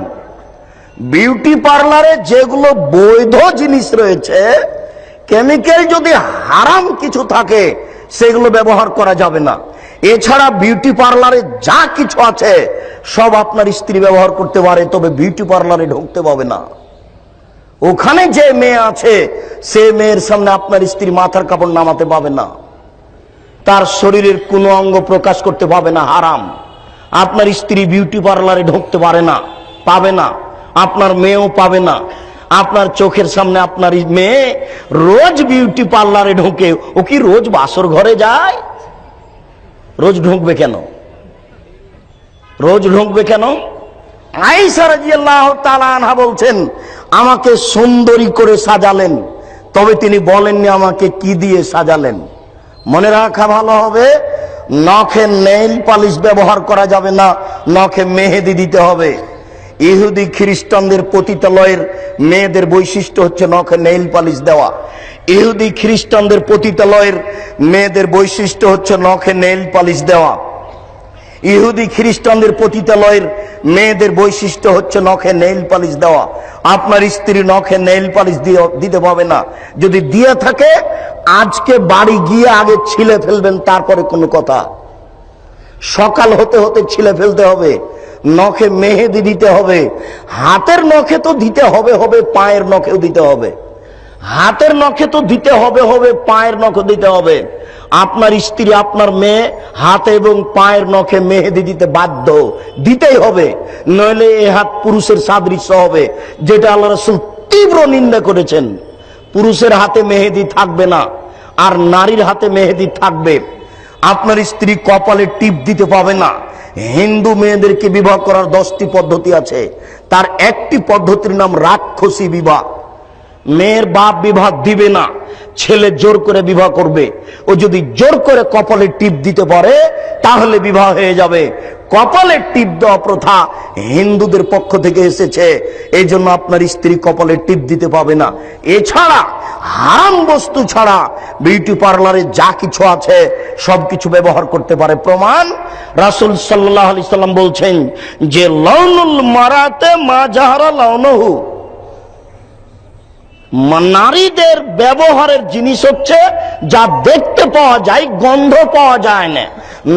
বিউটি পার্লারে যেগুলো বৈধ জিনিস রয়েছে, কেমিক্যাল যদি হারাম কিছু থাকে সেগুলো ব্যবহার করা যাবে না। এছাড়া বিউটি পার্লারে যা কিছু আছে সব আপনার স্ত্রী ব্যবহার করতে পারে, তবে বিউটি পার্লারে ঢুকতে পাবে না। ওখানে যে মেয়ে আছে সে মেয়ের সামনে আপনার স্ত্রী মাথার কাপড় নামাতে পাবে না, তার শরীরের কোনো অঙ্গ প্রকাশ করতে পাবে না, হারাম। আপনার স্ত্রী বিউটি পার্লারে ঢুকতে পারে না, পাবে না, আপনার মেয়েও পাবে না। আপনার চোখের সামনে আপনার মেয়ে রোজ বিউটি পার্লারে ঢুকে, ও কি রোজ বাসর ঘরে যায়? রোজ ঢুকবে কেন? রোজ ঢুকবে কেন? আয়েশা রাদিয়াল্লাহু তাআলা আনহা বলছেন, আমাকে সুন্দরী করে সাজালেন, তবে তিনি বলেননি আমাকে কি দিয়ে সাজালেন। মনে রাখা ভালো হবে, নখে নেইল পালিশ ব্যবহার করা যাবে না, নখে মেহেদি দিতে হবে। ইহুদি খ্রিস্টানদের পতিতালয়ের মেয়েদের বৈশিষ্ট্য হচ্ছে নখে নেইল পালিশ দেওয়া। ইহুদি খ্রিস্টানদের পতিতালয়ের মেয়েদের বৈশিষ্ট্য হচ্ছে নখে নেইল পালিশ দেওয়া। ইহুদি খ্রিস্টানদের পতিতালয়ের মেয়েদের বৈশিষ্ট্য হচ্ছে নখে নেইল পালিশ দেওয়া। আপনার স্ত্রী নখে নেইল পালিশ দিতে পাবে না। যদি দিয়ে থাকে আজকে বাড়ি গিয়ে আগে ছিলে ফেলবেন, তারপরে কোনো কথা। সকাল হতে হতে ছিলে ফেলতে হবে। নখে মেহেদি দিতে হবে। হাতের নখে তো দিতে হবে, পায়ের নখেও দিতে হবে। হাতের নখে তো দিতে হবে, পায়ের নখে দিতে হবে। আপনার স্ত্রী, আপনার মেয়ে হাতে এবং পায়ের নখে মেহেদি দিতে বাধ্য, দিতেই হবে, নইলে এ হাত পুরুষের সাদৃশ্য হবে, যেটা আল্লাহ রাসূল তীব্র নিন্দা করেছেন। পুরুষের হাতে মেহেদি থাকবে না, আর নারীর হাতে মেহেদি থাকবে। আপনার স্ত্রী কপালে টিপ দিতে পাবে না। হিন্দু মেয়েদেরকে বিবাহ করার 10টি পদ্ধতি আছে, তার একটি পদ্ধতির নাম রাক্ষসী বিবাহ। মেয়ের বাপ বিবাহ দিবে না, ছেলে জোর করে বিবাহ করবে। ও যদি জোর করে কপালে টিপ দিতে পারে তাহলে বিবাহ হয়ে যাবে। কপালে টিপ দেওয়া প্রথা হিন্দুদের পক্ষ থেকে এসেছে, এই জন্য আপনার স্ত্রী কপালে টিপ দিতে পাবে না। এছাড়া হারাম বস্তু ছাড়া বিউটি পার্লারে যা কিছু আছে সবকিছু ব্যবহার করতে পারে। প্রমাণ, রাসূল সাল্লাল্লাহু আলাইহি সাল্লাম বলছেন যে লাউনুল মারাতে মা জাহারা লাউনুহু, নারীদের ব্যবহারের জিনিস হচ্ছে যা দেখতে পাওয়া যায়, গন্ধ পাওয়া যায় না।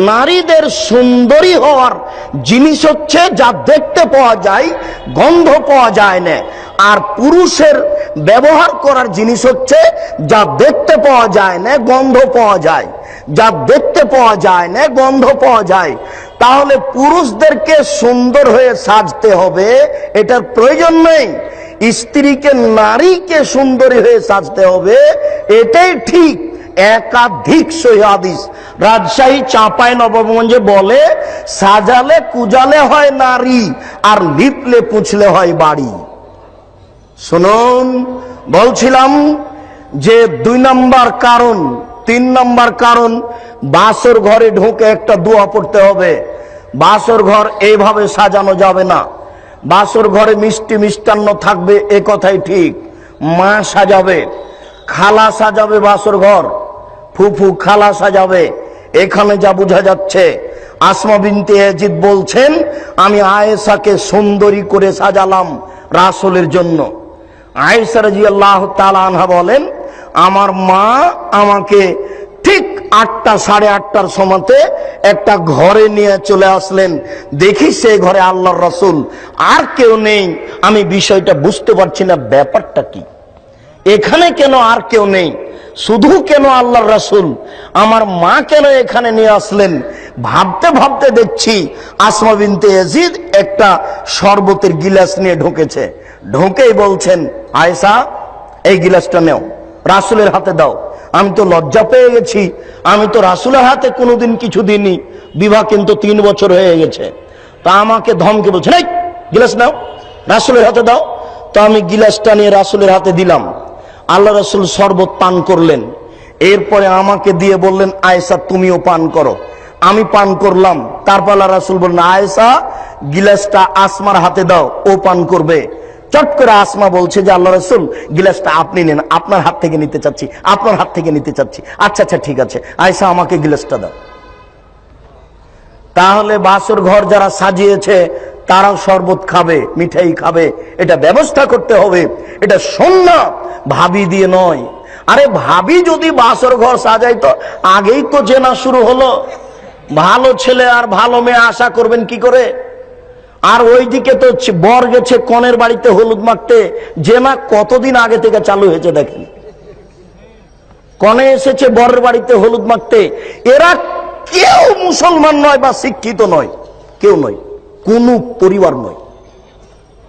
নারীদের সুন্দরী হওয়ার জিনিস হচ্ছে যা দেখতে পাওয়া যায়, গন্ধ পাওয়া যায় না। আর পুরুষের ব্যবহার করার জিনিস হচ্ছে যা দেখতে পাওয়া যায় না, গন্ধ পাওয়া যায়। যা দেখতে পাওয়া যায় না, গন্ধ পাওয়া যায়। তাহলে পুরুষদেরকে সুন্দর হয়ে সাজতে হবে, এটার প্রয়োজন নেই। স্ত্রীকে, নারীকে সুন্দরী হয়ে সাজতে হবে, এটাই ঠিক। একাধিক সহিহ হাদিস, রাজশাহী চাঁপাই নবাবগঞ্জে বলে, সাজালে কুজালে হয় নারী, আর লিপলে পুছলে হয় বাড়ি। শুনুন, বলছিলাম যে 2 নম্বর কারণ, 3 নম্বর কারণ, বাসর ঘরে ঢুকে একটা দোয়া পড়তে হবে। বাসর ঘর এইভাবে সাজানো যাবে না। বাসর ঘরে মিষ্টি মিষ্টান্ন থাকবে, এ কথাই ঠিক। মা সাজাবে, খালা সাজাবে, বাসর ঘর ফুফু খালা সাজাবে। এখানে যা বোঝা যাচ্ছে, আসমা বিনতে ইয়াজিদ বলছেন, আমি আয়েশাকে সুন্দরী করে সাজালাম রাসূলের জন্য। আয়েশা রাদিয়াল্লাহু তাআলা আনহা বলেন, আমার মা আমাকে ঠিক 8টা সাড়ে 8টার সময়তে একটা ঘরে নিয়ে চলে আসলেন। দেখি সে ঘরে আল্লাহর রাসূল, আর কেউ নেই। আমি বিষয়টা বুঝতে পারছি না, ব্যাপারটা কি, এখানে কেন আর কেউ নেই, শুধু কেন আল্লাহর রাসূল, আমার মা কেন এখানে নিয়ে আসলেন? ভাবতে ভাবতে দেখছি আসমা বিনতে ইয়াজিদ একটা শরবতের গিলাস নিয়ে ঢুকেছে। ঢুকেই বলছেন, আয়েশা এই গিলাসটা নেও, রাসূলের হাতে দাও। আমি তো লজ্জা পেয়ে গেছি, আমি তো রাসূলের হাতে কোনোদিন কিছু দিইনি, বিবাহ কিন্তু 3 বছর হয়ে গেছে। তা আমাকে ধমকে বলছে, এই গিলাস নাও, রাসূলের হাতে দাও। তো আমি গিলাসটা নিয়ে রাসূলের হাতে দিলাম। আল্লাহ রাসূল শরবত পান করলেন। এরপরে আমাকে দিয়ে বললেন, আয়েশা তুমিও পান করো। আমি পান করলাম। তারপর আল্লাহ রাসূল বললেন, আয়েশা গিলাসটা আসমার হাতে দাও, ও পান করবে। চট করে আসমা বলছে যে আল্লাহ রাসূল গিলাসটা আপনি নেন, আপনার হাত থেকে নিতে চাচ্ছি, আপনার হাত থেকে নিতে চাচ্ছি। আচ্ছা আচ্ছা ঠিক আছে, আয়েশা আমাকে গিলাসটা দাও। তাহলে বাসর ঘর যারা সাজিয়েছে তারাও শরবত খাবে, মিঠাই খাবে, এটা ব্যবস্থা করতে হবে। এটা সুন্নাত, ভাবি দিয়ে নয়। আরে ভাবি যদি বাসর ঘর সাজাইতো আগেই তো জেনা শুরু হলো। ভালো ছেলে আর ভালো মেয়ে আশা করবেন কি করে? আর ওইদিকে তো বর গেছে কনের বাড়িতে হলুদ মাখতে, জেনা কতদিন আগে থেকে চালু হয়েছে দেখেন। কনে এসেছে বরের বাড়িতে হলুদ মাখতে, এরা কেউ মুসলমান নয় বা শিক্ষিত নয়, কেউ নয়, কোন পরিবার নয়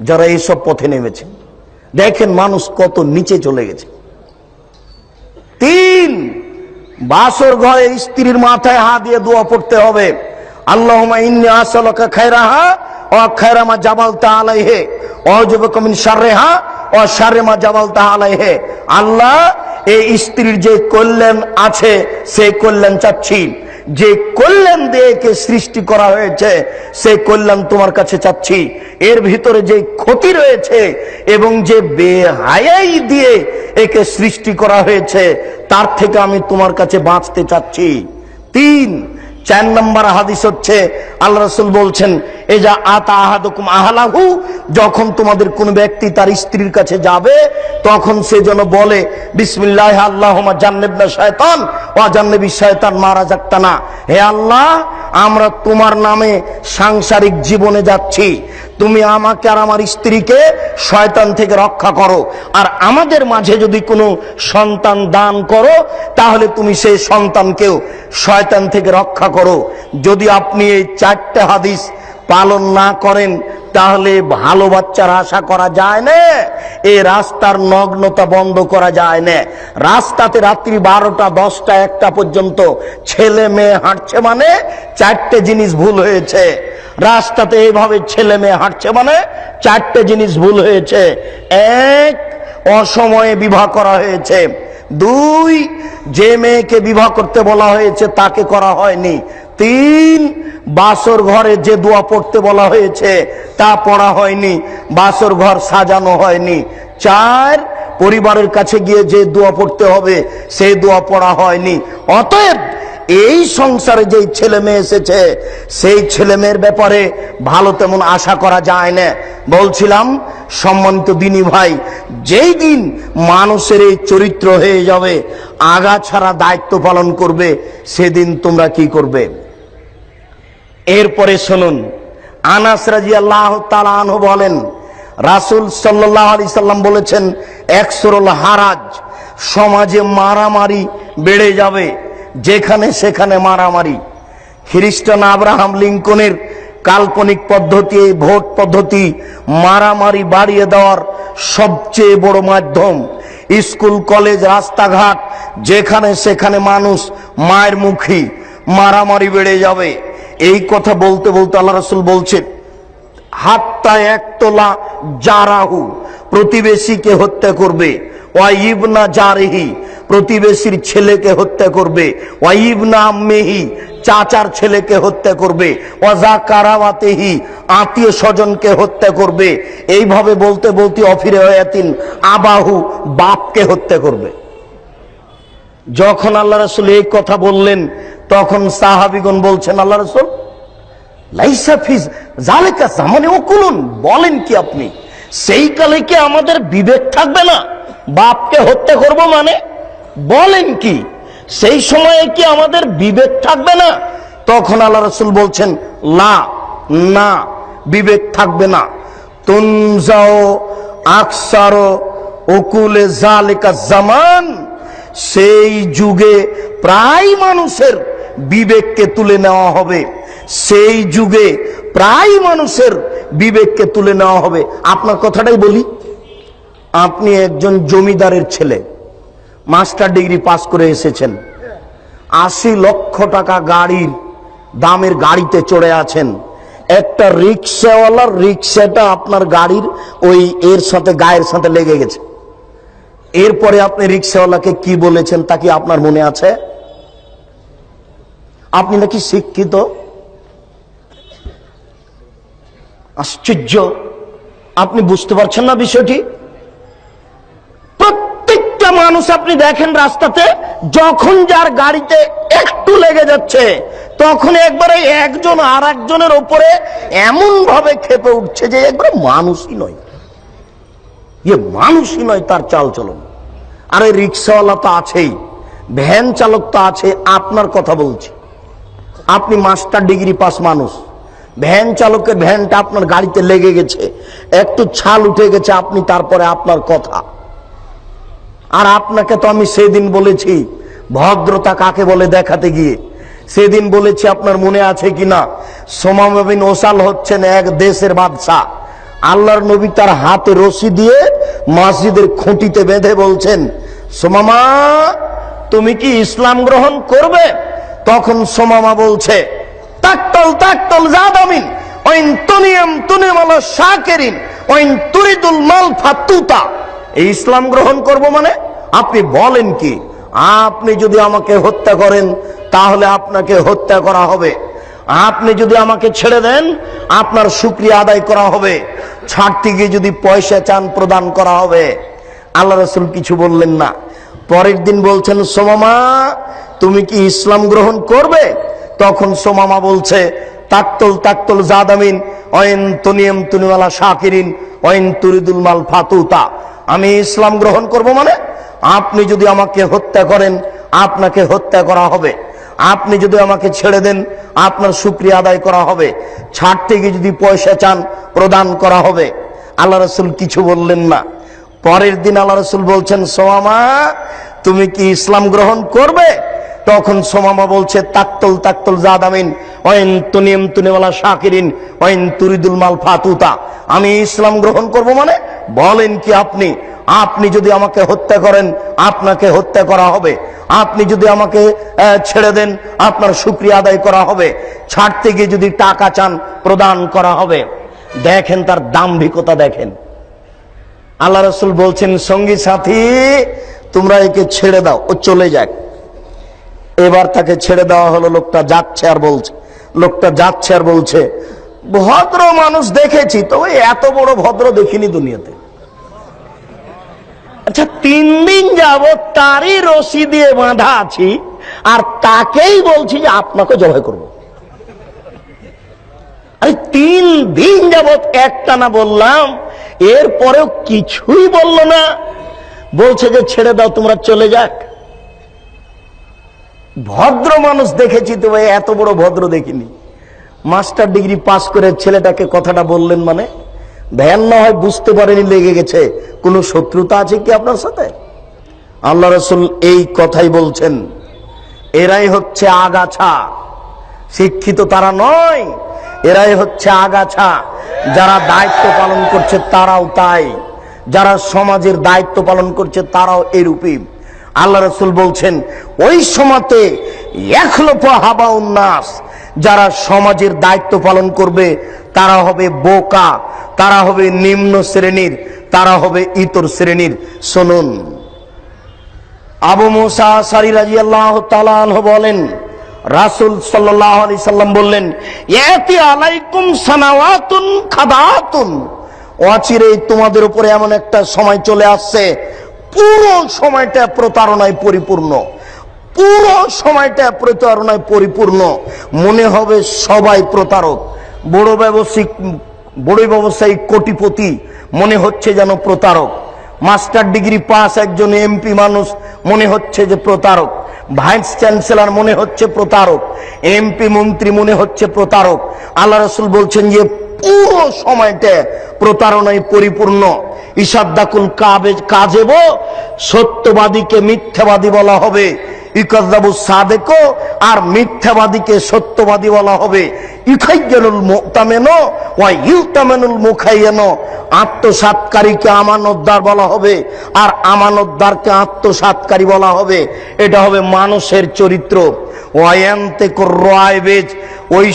যারা এইসব পথে নেমেছে। দেখেন মানুষ কত নিচে চলে গেছে। 3, বাসর ঘরে স্ত্রীর মাথায় হাত দিয়ে দোয়া পড়তে হবে, আল্লাহুম্মা ইন্নী আসআলুকা খায়রাহা ওয়া খায়রা মা জাবালতা আলাইহি ওয়া আউযুবিকা মিন শাররিহা ওয়া শাররি মা জাবালতা আলাইহি। আল্লাহ, এই স্ত্রীর যে কল্যাণ আছে সেই কল্যাণ চাচ্ছি, যে কল্যাণ দিয়ে একে সৃষ্টি করা হয়েছে সেই কল্যাণ তোমার কাছে চাচ্ছি। এর ভিতরে যে ক্ষতি রয়েছে এবং যে বেহায়াই দিয়ে একে সৃষ্টি করা হয়েছে তার থেকে আমি তোমার কাছে বাঁচতে চাচ্ছি। 4 নম্বর হাদিস হচ্ছে আল্লাহ রাসূল বলছেন, এজা আতা আহাদুকুম আহলাহু, যখন তোমাদের কোন ব্যক্তি তার স্ত্রীর কাছে যাবে তখন সে যেন বলে, বিসমিল্লাহ আল্লাহুম্মা জান্নিবনা শায়তান ওয়া জান্নিবি শায়তান মা রাযাকতানা। হে আল্লাহ, আমরা তোমার নামে সাংসারিক জীবনে যাচ্ছি, তুমি আমাকে আর আমার স্ত্রীকে শয়তান থেকে রক্ষা করো, আর আমাদের মাঝে যদি কোনো সন্তান দান করো তাহলে তুমি সেই সন্তানকেও শয়তান থেকে রক্ষা করো। যদি আপনি এই 4টে হাদিস পালন না করেন তাহলে ভালো বাচ্চার আশা করা যায় না, এই রাস্তার নগ্নতা বন্ধ করা যায় না। রাস্তাতে রাত্রি 12টা 10টা 1টা পর্যন্ত ছেলে মেয়ে হাঁটছে মানে 4টে জিনিস ভুল হয়েছে। রাস্তাতে এইভাবে ছেলে মেয়ে হাঁটছে মানে 4টে জিনিস ভুল হয়েছে। 1, অসময়ে বিবাহ করা হয়েছে। 2, যে মেয়েকে বিবাহ করতে বলা হয়েছে তাকে করা হয়নি। 3, বাসর ঘরে যে দোয়া পড়তে বলা হয়েছে তা পড়া হয়নি, বাসর ঘর সাজানো হয়নি। 4, পরিবারের কাছে গিয়ে যে দোয়া পড়তে হবে সেই দোয়া পড়া হয়নি। অতএব এই সংসারে যে ছেলে মেয়ে এসেছে সেই ছেলে মেয়ের ব্যাপারে ভালো তেমন আশা করা যায় না। বলছিলাম সম্মানিত দিনী ভাই, যেই দিন মানুষের এই চরিত্র হয়ে যাবে, আগাছাড়া দায়িত্ব পালন করবে, সেদিন তোমরা কি করবে? এরপরে শুনুন, আনাস রাদিয়াল্লাহু তাআলা আনহু বলেন, রাসূল সাল্লাল্লাহু আলাইহি সাল্লাম বলেছেন, একসরুল হারাজ, সমাজে মারামারি বেড়ে যাবে, যেখানে সেখানে মারামারি। খ্রিস্টান আব্রাহাম লিঙ্কনের কাল্পনিক পদ্ধতি, এই ভোট পদ্ধতি মারামারি বাড়িয়ে দেওয়ার সবচেয়ে বড় মাধ্যম। স্কুল কলেজ রাস্তাঘাট যেখানে সেখানে মানুষ মায়ের মুখী, মারামারি বেড়ে যাবে। এই কথা বলতে বলতে আল্লাহ রাসূল বলছেন, হাত্তা একতলা জারাহু, প্রতিবেশীকে হত্যা করবে, ওয়াইবনা জারিহি, প্রতিবেশীর ছেলেকে হত্যা করবে, ওয়াইবনা আম্মিহি, চাচার ছেলেকে হত্যা করবে, ওয়াজা কারাওয়াতেহি, আত্মীয় স্বজনকে হত্যা করবে। এইভাবে বলতে বলতে অফিরে হয়াতিন আবাহু, বাপকে হত্যা করবে। যখন আল্লাহ রাসূল এই কথা বললেন তখন সাহাবীগণ বলছেন, আল্লাহ রাসূল, লাইসা ফিজ জালিকা জামানে ওকুলুন, বলেন কি আপনি? সেই কালে কি আমাদের বিবেক থাকবে না? বাপকে হত্যা করব মানে বলেন কি? সেই সময়ে কি আমাদের বিবেক থাকবে না? তখন আল্লাহ রাসূল বলছেন, লা, না, বিবেক থাকবে না। তুনজাও আকসারো ওকুলে জালিকা জামান, সেই যুগে প্রায় মানুষের বিবেককে তুলে নেওয়া হবে, সেই যুগে প্রায় মানুষের বিবেককে তুলে নেওয়া হবে। আপনার কথাটাই বলি, আপনি একজন জমিদারের ছেলে, মাস্টার ডিগ্রি পাস করে এসেছেন, 80 লক্ষ টাকা গাড়ির দামের গাড়িতে চড়ে আছেন, একটা রিক্সাওয়ালার রিক্সাটা আপনার গাড়ির ওই এর সাথে গায়ের সাথে লেগে গেছে। এরপরে আপনি রিক্সাওয়ালাকে কি বলেছেন তা কি আপনার মনে আছে? আপনি নাকি শিক্ষিত। আশ্চর্য, আপনি বুঝতে পারছেন না বিষয়টি? প্রত্যেকটা মানুষ আপনি দেখেন রাস্তাতে, যখন যার গাড়িতে একটু লেগে যাচ্ছে তখন একবারে একজন আর একজনের উপরে এমন ভাবে ক্ষেপে উঠছে যে একবারে মানুষই নয়, মানুষই নয় তার চাল চলন। আরে রিক্সাওয়ালা তো আছেই, ভ্যান চালক তো আছে। আপনার কথা বলছি, আপনি মাস্টার ডিগ্রি পাস মানুষ, ভ্যান চালকের ভ্যানটা আপনার গাড়িতে লেগে গেছে, একটু ছাল উঠে গেছে, আপনি তারপরে আপনার কথা। আর আপনাকে তো আমি সেদিন বলেছি ভদ্রতা কাকে বলে দেখাতে গিয়ে, সেদিন বলেছি, আপনার মনে আছে কিনা, সোমামা বিন ওসাল হচ্ছেন এক দেশের বাদশা। আল্লাহর নবী তার হাতে রশি দিয়ে মসজিদের খুঁটিতে বেঁধে বলছেন, সোমামা তুমি কি ইসলাম গ্রহণ করবে? তখন সোমামা বলছে, তাকতল তাকতল জাদামিন ওয়াইন তুনিয়াম তুনিয়াম আলা শাকিরিন ওয়াইন তুরিদুল মাল ফাতুতা। এই ইসলাম গ্রহণ করব মানে? আপনি বলেন কি? আপনি যদি আমাকে হত্যা করেন তাহলে আপনাকে হত্যা করা হবে, আপনি যদি আমাকে ছেড়ে দেন আপনার শুকরিয়া আদায় করা হবে, ছাড়তে গিয়ে যদি পয়সা চান প্রদান করা হবে। আল্লাহ রাসূল কিছু বললেন না। পরের দিন বলছেন, সোমামা তুমি কি ইসলাম গ্রহণ করবে? তখন সোমামা বলছে, তাকতল তাকতল জাদামিন ওয়াইন তুনিয়াম তুনিওয়ালা শাকিরিন ওয়াইন তুরিদুল মাল ফাতুতা। আমি ইসলাম গ্রহণ করব মানে? আপনি যদি আমাকে হত্যা করেন আপনাকে হত্যা করা হবে, আপনি যদি আমাকে ছেড়ে দেন আপনার শুকরিয়া আদায় করা হবে, ছাড়তে গিয়ে যদি পয়সা চান প্রদান করা হবে। আল্লাহ রাসূল কিছু বললেন না। পরের দিন আল্লাহ রাসূল বলছেন, সোমামা তুমি কি ইসলাম গ্রহণ করবে? তখন সোমামা বলছে, তাকতল তাকতল জাদামিন ওয়াইন তুনিয়াম তুনিওয়ালা শাকিরিন ওয়াইন তুরিদুল মাল ফাতুতা। আমি ইসলাম গ্রহণ করব মানে? বলেন কি আপনি? আপনি যদি আমাকে হত্যা করেন আপনাকে হত্যা করা হবে, আপনি যদি আমাকে ছেড়ে দেন আপনার শুকরিয়া আদায় করা হবে, ছাড়তে গিয়ে যদি টাকা চান প্রদান করা হবে। দেখেন তার দাম্ভিকতা দেখেন। আল্লাহ রাসূল বলছেন, সঙ্গী সাথী তোমরা একে ছেড়ে দাও, ও চলে যাক। এবার তাকে ছেড়ে দেওয়া হলো। লোকটা যাচ্ছে আর বলছে, ভদ্র মানুষ দেখেছি, তবে এত বড় ভদ্র দেখিনি দুনিয়াতে। আচ্ছা 3 দিন যাবত তারই রশি দিয়ে বাঁধা আছি আর তাকেই বলছি যে আপনাকে জবাই করব। আরে 3 দিন যাবত একটানা বললাম, এরপরেও কিছুই বলল না, বলছে যে ছেড়ে দাও তোমরা চলে যাক। ভদ্র মানুষ দেখেছি, তো ভাই এত বড় ভদ্র দেখিনি। মাস্টার ডিগ্রি পাস করে ছেলেটাকে কথাটা বললেন মানে? ধ্যান না হয় বুঝতে পারেনি, লেগে গেছে। কোনো শত্রুতা আছে কি আপনার সাথে? আল্লাহ রাসূল এই কথাই বলছেন, এরাই হচ্ছে আগাছা, শিক্ষিত তারা নয়, এরাই হচ্ছে আগাছা। যারা দায়িত্ব পালন করছে তারাও তাই, যারা সমাজের দায়িত্ব পালন করছে তারাও এরূপই। আল্লাহ রাসূল বলছেন, ওই সময়তে ইয়াখলুফু হাবাউন নাস, যারা সমাজের দায়িত্ব পালন করবে তারা হবে বোকা, তারা হবে নিম্ন শ্রেণীর, তারা হবে ইতর শ্রেণীর। শুনুন, আবু মুসা আশআরী রাদিয়াল্লাহু তাআলা আনহু বলেন, রাসূল সাল্লাল্লাহু আলাইহি সাল্লাম বললেন, ইয়াতি আলাইকুম সানাওয়াতুন খাদাতুন, অচিরেই তোমাদের উপরে এমন একটা সময় চলে আসছে, পুরো সময়টা প্রতারণায় পরিপূর্ণ, পুরো সময়টা প্রতারণায় পরিপূর্ণ। মনে হবে সবাই প্রতারক, বড় ব্যবসায়ী কোটিপতি মনে হচ্ছে যেন প্রতারক, মাস্টার ডিগ্রি পাস একজন এমপি মানুষ মনে হচ্ছে যে প্রতারক, ভাইস চ্যান্সেলর মনে হচ্ছে প্রতারক, এমপি মন্ত্রী মনে হচ্ছে প্রতারক। আল্লাহ রাসূল বলছেন যে পুরো সময়টা প্রতারণায় পরিপূর্ণ। ইসাদ্দাকুল কাযিব, সত্যবাদীকে মিথ্যাবাদী বলা হবে, ইকাযাবু সাদিক, আর মিথ্যাবাদীকে সত্যবাদী বলা হবে। ইখাইয়ানুল মুতামিনু ওয়া ইউতামিনুল মুখাইয়ানু, আত্মসাৎকারীকে আমানতদার বলা হবে, আর আমানতদারকে আত্মসাৎকারী বলা হবে। এটা হবে মানুষের চরিত্র। ওয়ায়ান্তে রোয়াইবেজ, ওই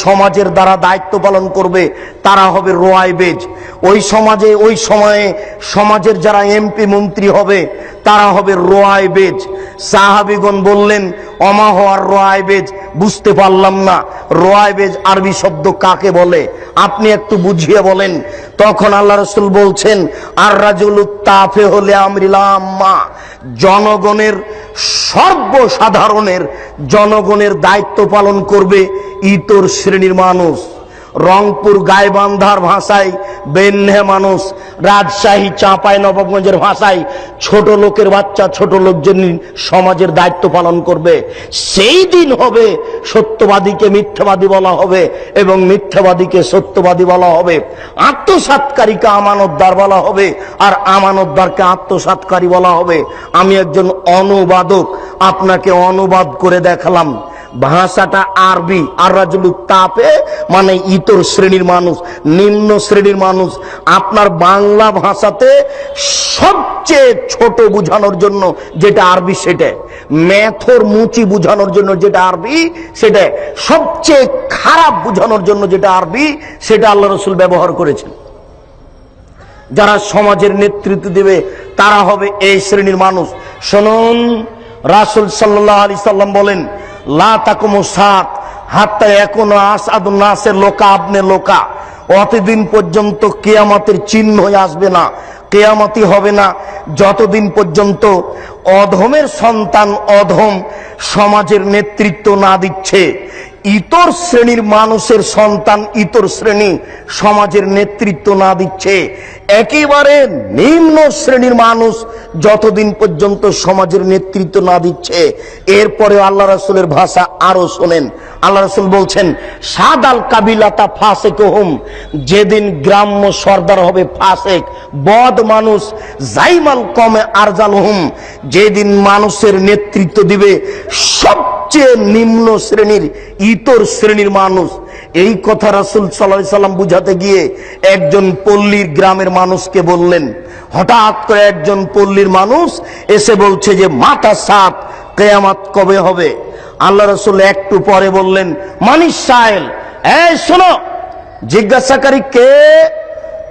সমাজের দ্বারা দায়িত্ব পালন করবে তারা হবে রোয়াইবেজ। ওই সময়ে সমাজের যারা এমপি মন্ত্রী হবে তারা হবে রোয়াইবেজ। সাহাবীগণ বললেন অমা হওয়ার রোয়াইবেজ, বুঝতে পারলাম না রোয়াইবেজ আরবি শব্দ কাকে বলে, আপনি একটু বুঝিয়ে বলেন। তখন আল্লাহ রাসূল বলছেন আর রাজুলুত তাফে হলে আমরিলাম্মা, জনগণের সর্বসাধারণের জনগণের দায়িত্ব পালন করবে ইতর শ্রেণীর মানুষ। রংপুর গাইবান্ধার ভাষায় বেন্হে মানুষ, রাজশাহী চাঁপাই নবাবগঞ্জের ভাষায় ছোট লোকের বাচ্চা, ছোট লোকজন সমাজের দায়িত্ব পালন করবে। সেই দিন হবে সত্যবাদীকে মিথ্যাবাদী বলা হবে এবং মিথ্যাবাদীকে সত্যবাদী বলা হবে। আত্মসাৎকারীকে আমানতদার বলা হবে আর আমানতদারকে আত্মসাৎকারী বলা হবে। আমি একজন অনুবাদক, আপনাকে অনুবাদ করে দেখালাম। ভাষাটা আরবি, আর রাজুলুত তাফে মানে ইতর শ্রেণীর মানুষ, নিম্ন শ্রেণীর মানুষ। আপনার বাংলা ভাষাতে সবচেয়ে ছোট বোঝানোর জন্য যেটা আরবি সেটা, মেথর মুচি বোঝানোর জন্য যেটা আরবি সেটা, সবচেয়ে খারাপ বোঝানোর জন্য যেটা আরবি সেটা আল্লাহ রাসূল ব্যবহার করেছেন। যারা সমাজের নেতৃত্ব দেবে তারা হবে এই শ্রেণীর মানুষ। শুনুন, রাসূল সাল্লাল্লাহু আলাইহি সাল্লাম বলেন লা তাকুমু সাত হাত্তা ইয়াকুনা আসাদুন নাসের লোকা আবনে লোকা, অতদিন পর্যন্ত কিয়ামতের চিহ্নই আসবে না, কিয়ামতই হবে না যতদিন পর্যন্ত অধমের সন্তান অধম সমাজের নেতৃত্ব না দিচ্ছে, ইতর শ্রেণীর মানুষের সন্তান ইতর শ্রেণী সমাজের নেতৃত্ব না দিচ্ছে, একেবারে নিম্ন শ্রেণীর মানুষ যতদিন পর্যন্ত সমাজের নেতৃত্ব না দিচ্ছে। এরপরে আল্লাহ রাসূলের ভাষা আরো শোনেন। আল্লাহ রাসূল বলছেন সাদাল কাবিলাতা ফাসিকুহুম, যেদিন গ্রাম্য সর্দার হবে ফাসেক বদ মানুষ, জাইমাল কমে আরজালহুম, যেদিন মানুষের নেতৃত্ব দিবে সবচেয়ে নিম্ন শ্রেণীর ইতর শ্রেণীর মানুষ। এই কথা রাসূল সাল্লাল্লাহু আলাইহি সাল্লাম বুঝাতে গিয়ে একজন পল্লীর গ্রামের মানুষকে বললেন। হঠাৎ করে একজন পল্লীর মানুষ এসে বলছে যে মাতা সাত, কিয়ামত কবে হবে? আল্লাহ রাসূল একটু পরে বললেন মানিস সাইল, এই শোনো, জিজ্ঞাসাকারী কে?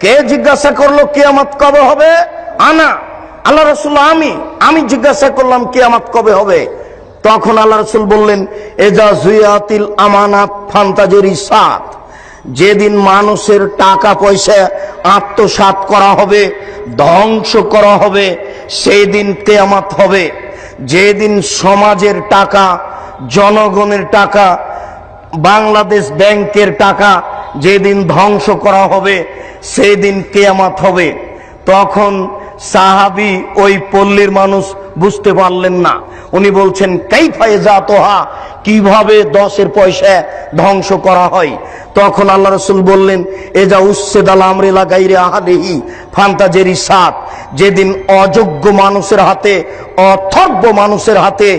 কে জিজ্ঞাসা করলো কিয়ামত কবে হবে? আনা। আল্লাহ রাসূল আমি জিজ্ঞাসা করলাম কিয়ামত কবে হবে। তখন আল্লাহ রাসূল বললেন এজা জুয়াতিল আমানাত ফান্তাজরি সাত, যেদিন মানুষের টাকা পয়সা আত্মসাৎ করা হবে, ধ্বংস করা হবে, সেই দিন কিয়ামত হবে। যেদিন সমাজের টাকা, জনগণের টাকা, বাংলাদেশ ব্যাংকের টাকা যেদিন ধ্বংস করা হবে সেই দিন কিয়ামত হবে। তখন সাহাবী ওই পল্লীর মানুষ বুঝতে পারলেন না, উনি বলছেন কাইফা ইজাতুহা, কিভাবে 10-এর পয়সা ধ্বংস করা হয়? তখন আল্লাহ রাসূল বললেন এজা উসসিদাল আমরি লা গায়রি আহাদিহি ফান্তাজেরি সাত, যেদিন অযোগ্য মানুষের হাতে, অথর্ব মানুষের হাতে,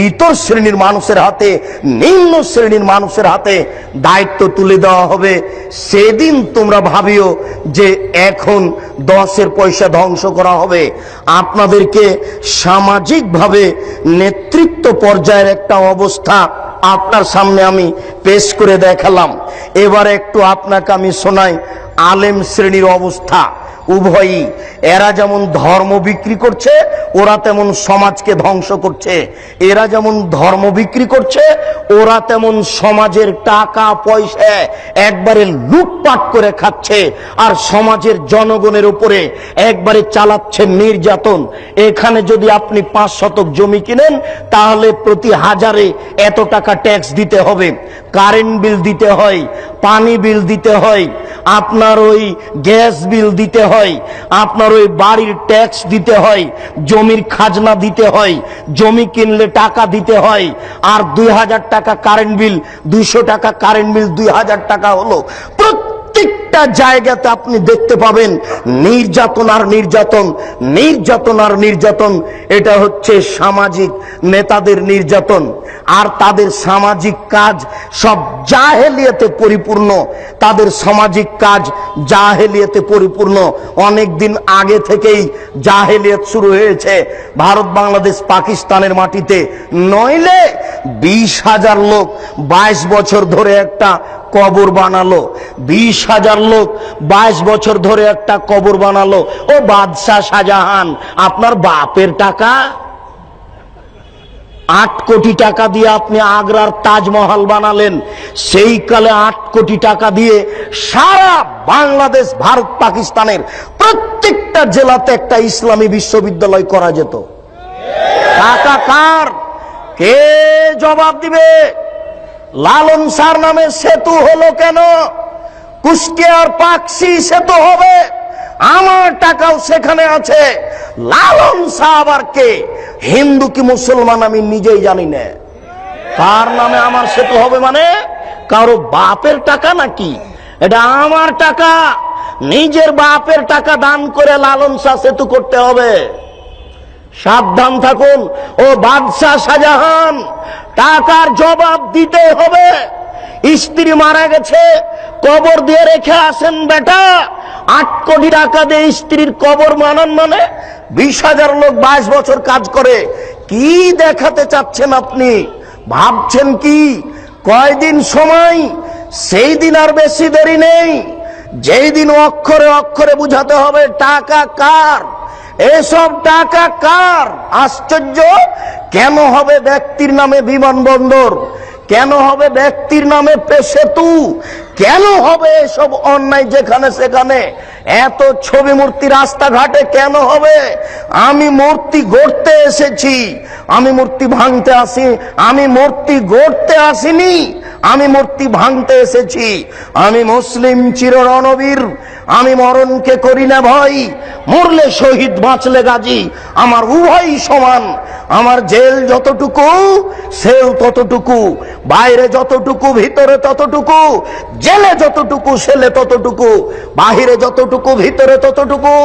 ইতর শ্রেণীর মানুষের হাতে, নিম্ন শ্রেণীর মানুষের হাতে দায়িত্ব তুলে দেওয়া হবে, সেদিন তোমরা ভাবিও যে এখন 10-এর পয়সা ধ্বংস করা হবে। আপনাদেরকে সামাজিকভাবে নেতৃত্ব পর্যায়ের একটা অবস্থা আপনার সামনে আমি পেশ করে দেখালাম। এবারে একটু আপনাকে আমি শোনাই আলেম শ্রেণীর অবস্থা। উভয়ই, এরা যেমন ধর্ম বিক্রি করছে ওরা তেমন সমাজকে ধ্বংস করছে, এরা যেমন ধর্ম বিক্রি করছে ওরা তেমন সমাজের টাকা পয়সা একবারে লুটপাট করে খাচ্ছে আর সমাজের জনগণের উপরে একবারে চালাচ্ছে নির্যাতন। এখানে যদি আপনি 5 শতক জমি কিনেন তাহলে প্রতি হাজারে এত টাকা ট্যাক্স দিতে হবে, কারেন্ট বিল দিতে হয়, পানি বিল দিতে হয়, আপনার ওই গ্যাস বিল দিতে হয়, আপনার ওই বাড়ির ট্যাক্স দিতে হয়, জমির খাজনা দিতে হয়, জমি কিনলে টাকা দিতে হয়, আর 2000 টাকা কারেন্ট বিল, 200 টাকা কারেন্ট বিল, 2000 টাকা হলো। প্রত্যেকটা জায়গাতে আপনি দেখতে পাবেন নির্যাতন আর নির্যাতন, নির্যাতন আর নির্যাতন। এটা হচ্ছে সামাজিক নেতাদের নির্যাতন। আর তাদের সামাজিক কাজ সব জাহেলিয়াতে পরিপূর্ণ, তাদের সামাজিক কাজ জাহেলিয়াতে পরিপূর্ণ। অনেক দিন আগে থেকেই জাহেলিয়াত শুরু হয়েছে ভারত, বাংলাদেশ, পাকিস্তানের মাটিতে। নইলে 20,000 লোক 22 বছর ধরে একটা কবর বানালো, 20,000 লোক 22 বছর ধরে একটা কবর বানালো। ও বাদশাহ শাহজাহান, আপনার বাপের টাকা 8 কোটি টাকা দিয়ে আপনি আগ্রার তাজমহল বানালেন। সেই কালে 8 কোটি টাকা দিয়ে সারা বাংলাদেশ, ভারত, পাকিস্তানের প্রত্যেকটা জেলাতে একটা ইসলামী বিশ্ববিদ্যালয় করা যেত। টাকা কার? কে জবাব দিবে? লালন শাহর নামে সেতু হলো কেন? কুষ্টিয়ার পাকশি সেতু হবে, আমার টাকাও সেখানে আছে। লালন শাহ আবার কে? হিন্দু কি মুসলমান আমি নিজেই জানি না। কার নামে আমার সেতু হবে? মানে কারো বাপের টাকা নাকি? এটা আমার টাকা, নিজের বাপের টাকা দান করে লালন শাহ সেতু করতে হবে। সাবধান থাকুন ও বাদশাহ শাহজাহান, টাকার জবাব দিতে হবে। স্ত্রী মারা গেছে, কবর দিয়ে রেখে আসেন বেটা। 8 কোটি টাকা দিয়ে স্ত্রীর কবর বানান মানে 20,000 লোক 22 বছর কাজ করে। কি দেখাতে চাচ্ছেন আপনি? ভাবছেন কি? কয়দিন সময়? সেই দিন আর বেশি দেরি নেই, যেই দিন অক্ষরে অক্ষরে বুঝাতে হবে টাকা কার, এসব টাকা কার। আশ্চর্য! কেন হবে ব্যক্তির নামে বিমানবন্দর? কেন হবে ব্যক্তির নামে সেতু? কেন হবে এসব অন্যায় যেখানে সেখানে? এত ছবি মূর্তি রাস্তাঘাটে কেন হবে? আমি মূর্তি গড়তে এসেছি, আমি মূর্তি ভাঙতে আসি, আমি মূর্তি গড়তে আসিনি, আমি মূর্তি ভাঙতে এসেছি। আমি মুসলিম চির রণবীর, আমি মরণকে করি না ভয়। মরলে শহীদ, বাঁচলে গাজী, আমার উভয় সমান। আমার জেল যতটুকু, সেল ততটুকু, বাইরে যতটুকু, ভিতরে ততটুকু, জেলে যতটুকু, সেলে ততটুকু, বাহিরে যতটুকু, ভিতরে ততটুকু।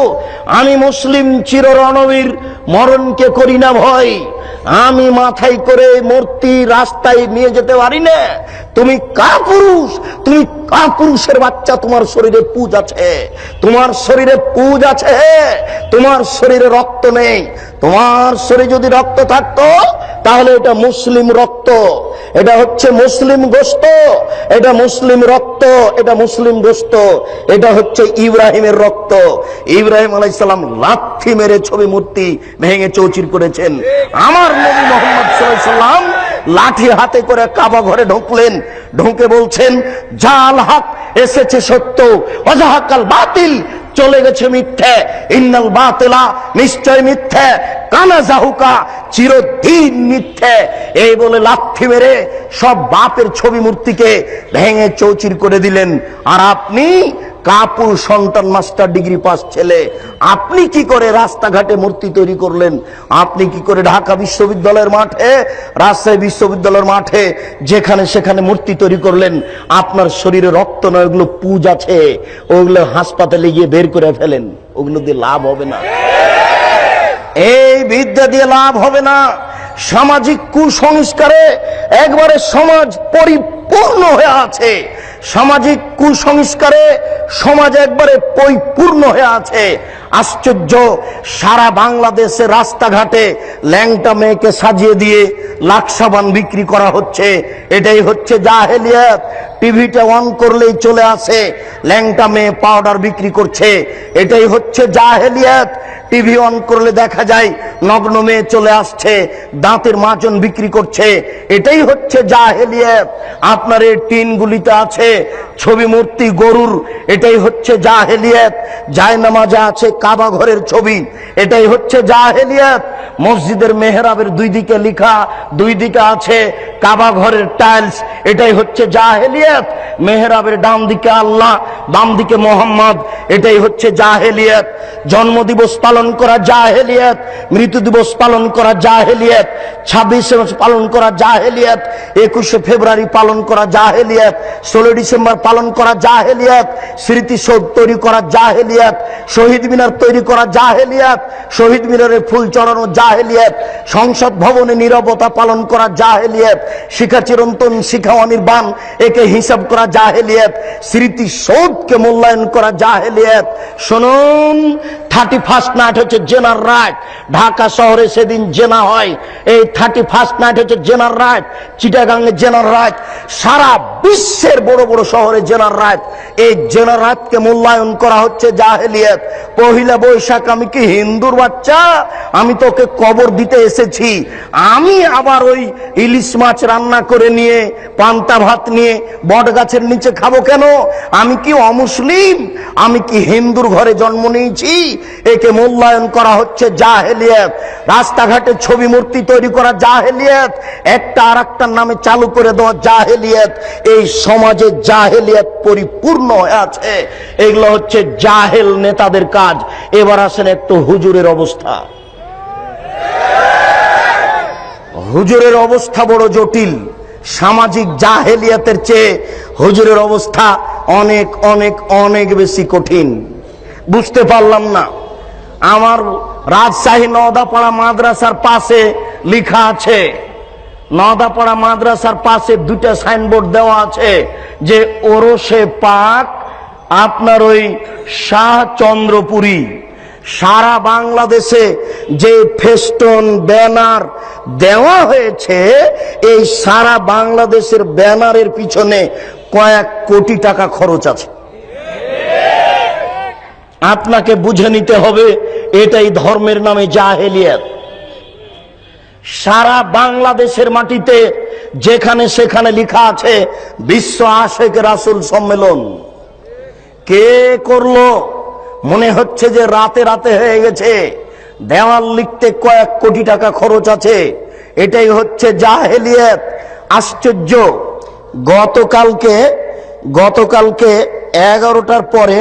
আমি মুসলিম চির রণবীর, মরণকে করি না ভয়। আমি মাথায় করে মূর্তি রাস্তায় নিয়ে যেতে পারি না। তুমি কাপুরুষ, তুমি কাপুরুষের বাচ্চা। তোমার শরীরে পুজ আছে, তোমার শরীরে পুজ আছে, তোমার শরীরে রক্ত নেই। তোমার শরীরে যদি রক্ত থাকতো তাহলে এটা মুসলিম রক্ত, এটা হচ্ছে মুসলিম গোশত, এটা মুসলিম রক্ত, এটা মুসলিম গোশত, এটা হচ্ছে ইব্রাহিমের রক্ত। ইব্রাহিম আলাইহিস সালাম লাথি মেরে ছবি মূর্তি ভেঙে চৌচির করেছেন। আমার নবী মুহাম্মদ সাল্লাল্লাহু আলাইহি সাল্লাম লাঠি হাতে করে কাবা ঘরে ঢুকলেন, ঢুকে বলছেন জাল হক এসেছে সত্য, ওয়াজাহাকাল বাতিল চলে গেছে মিথ্যে, ইন্নাল বাতিলা নিশ্চয় মিথ্যে, কানা জাহুকা চিরদিন মিথ্যে। এই বলে লাথি মেরে সব বাপের ছবি মূর্তিকে ভেঙে চৌচির করে দিলেন। আর আপনি কাপুর সন্তান, মাস্টার ডিগ্রি পাস ছেলে, আপনি কি করে রাস্তাঘাটে মূর্তি তৈরি করলেন? আপনি কি করে ঢাকা বিশ্ববিদ্যালয়ের মাঠে, রাজশাহী বিশ্ববিদ্যালয়ের মাঠে, যেখানে সেখানে মূর্তি তৈরি করলেন? আপনার শরীরে রক্ত নয়, ওগুলো পুজ আছে, ওগুলো হাসপাতালে গিয়ে বের করে ফেলেন, ওগুলো দিয়ে লাভ হবে না। এই বিদ্যা দিয়ে লাভ হবে না। সামাজিক কুসংস্কারে একবারে সমাজ পরিপূর্ণ হয়ে আছে, সামাজিক কুসংস্কারে সমাজ একবারে পরিপূর্ণ হয়ে আছে। আশ্চর্য! সারা বাংলাদেশের রাস্তাঘাটে ল্যাংটা মেয়েকে সাজিয়ে দিয়ে লাক্সাবান বিক্রি করা হচ্ছে। এটাই হচ্ছে জাহেলিয়াত। টিভিটা অন করলেই চলে আসে ল্যাংটা মেয়ে পাউডার বিক্রি করছে, এটাই হচ্ছে জাহেলিয়াত। টিভি অন করলে দেখা যায় নগ্ন মেয়ে চলে আসছে, দাঁতের মাজন বিক্রি করছে, এটাই হচ্ছে জাহেলিয়াত। আপনার এই টিনগুলিতে আছে ছবি মূর্তি গরুর, এটাই হচ্ছে জাহেলিয়াত। জায়নামাজে আছে কাবা ঘরের ছবি, এটাই হচ্ছে জাহেলিয়াত। মসজিদের মেহরাবের দুই দিকে লেখা, দুই দিকে আছে কাবা ঘরের টাইলস, এটাই হচ্ছে জাহেলিয়াত। মেহরাবের ডান দিকে আল্লাহ, বাম দিকে মোহাম্মদ, এটাই হচ্ছে জাহেলিয়াত। জন্মদিবস পালন করা জাহেলিয়াত, মৃত্যু দিবস পালন করা জাহেলিয়াত, 26 পালন করা জাহেলিয়াত, 21 ফেব্রুয়ারি পালন করা জাহেলিয়াত, 16 ডিসেম্বর পালন করা জাহেলিয়াত, স্মৃতিসৌধ তৈরি করা জাহেলিয়াত, শহীদ মিনার তৈরি করা জাহেলিয়াত, শহীদ মিনারে ফুল চড়ানো জাহেলিয়াত, সংসদ ভবনে নীরবতা পালন করা জাহেলিয়াত, শিখা চিরন্তন শিখাওয়ানির বান একে হিসাব করা জাহেলিয়াত, স্মৃতিসৌধকে মূল্যায়ন করা জাহেলিয়াত। শুনুন, 31st নাইট হচ্ছে জেনার রাইট। ঢাকা শহরে সেদিন জেনা হয়, এই 31st নাইট হচ্ছে জেনার রাইট। চিটাগাংয়ে জেনার রাইট, সারা বিশ্বের বড় বড় শহরে জেনার রাইট। এই জেনার রাইটকে মূল্যায়ন করা হচ্ছে জাহেলিয়াত। পহিলা বৈশাখ আমি কি হিন্দুর বাচ্চা? আমি তোকে কবর দিতে এসেছি। আমি আবার ওই ইলিশ মাছ রান্না করে নিয়ে পান্তা ভাত নিয়ে বট গাছের নিচে খাবো কেন? আমি কি অমুসলিম? আমি কি হিন্দুর ঘরে জন্ম নিয়েছি? একে মূল্যায়ন করা হচ্ছে জাহেলিয়াত। রাস্তাঘাটে ছবি মূর্তি তৈরি করা জাহেলিয়াত, একটা আর একটার নামে চালু করে দেওয়া জাহেলিয়াত। এই সমাজে জাহেলিয়াত পরিপূর্ণ হয়ে আছে। এগুলো হচ্ছে জাহেল নেতাদের কাজ। এবার আসেন একটু হুজুরের অবস্থা। হুজুরের অবস্থা বড় জটিল। সামাজিক জাহেলিয়াতের চেয়ে হুজুরের অবস্থা অনেক অনেক অনেক বেশি কঠিন। বুঝতে পারলাম না। আমার রাজশাহী নওদাপাড়া মাদ্রাসার পাশে লেখা আছে, নওদাপাড়া মাদ্রাসার পাশে দুটা সাইনবোর্ড দেওয়া আছে যে ওরসে পাক আপনার ওই শাহ চন্দ্রপুরী। সারা বাংলাদেশে যে ফেস্টন ব্যানার দেওয়া হয়েছে, এই সারা বাংলাদেশের ব্যানারের পিছনে কয়েক কোটি টাকা খরচ আছে। আপনাকে বুঝে নিতে হবে, এটাই ধর্মের নামে জাহেলিয়াত। সারা বাংলাদেশের মাটিতে যেখানে সেখানে লেখা আছে বিশ্ব আশেক রাসূল সম্মেলন। কে করলো? মনে হচ্ছে যে রাতে রাতে হয়ে গেছে। দেওয়াল লিখতে কয়েক কোটি টাকা খরচ আছে। এটাই হচ্ছে জাহেলিয়াত। আশ্চর্য, গতকালকে 11টার পরে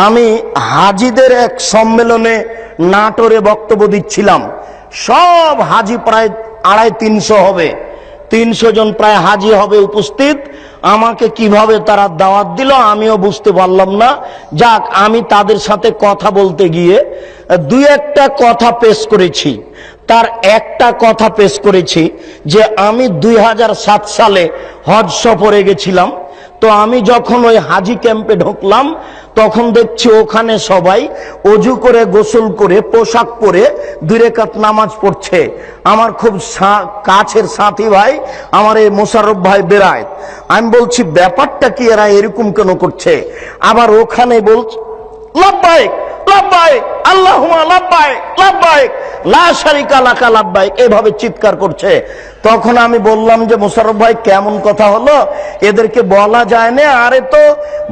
আমি হাজিদের এক সম্মেলনে নাটোরে বক্তব্য দিচ্ছিলাম। সব হাজি প্রায় 250-300 হবে, 300 জন প্রায় হাজি হবে উপস্থিত। আমাকে কিভাবে তারা দাওয়াত দিল আমিও বুঝতে পারলাম না। যাক, আমি তাদের সাথে কথা বলতে গিয়ে দুই একটা কথা পেশ করেছি। তার একটা কথা পেশ করেছি যে আমি 2007 সালে হজ সফরে গেছিলাম। তো আমি যখন ওই হাজি ক্যাম্পে ঢুকলাম, তখন দেখছি ওখানে সবাই অজু করে গোসল করে পোশাক পরে 2 রাকাত নামাজ পড়ছে। আমার খুব কাছের সাথী ভাই আমার এই মোশাররফ ভাই বেরায়। আমি বলছি ব্যাপারটা কি, এরা এরকম কেন করছে? আবার ওখানে বলছে লাব্বাইক লাব্বাইক আল্লাহুম্মা লাব্বাইক লাব্বাইক লা শারিকা লাকা লাব্বাইক, এভাবে চিৎকার করছে। তখন আমি বললাম যে মোশাররফ ভাই কেমন কথা হলো, এদেরকে বলা যায় না। আরে তো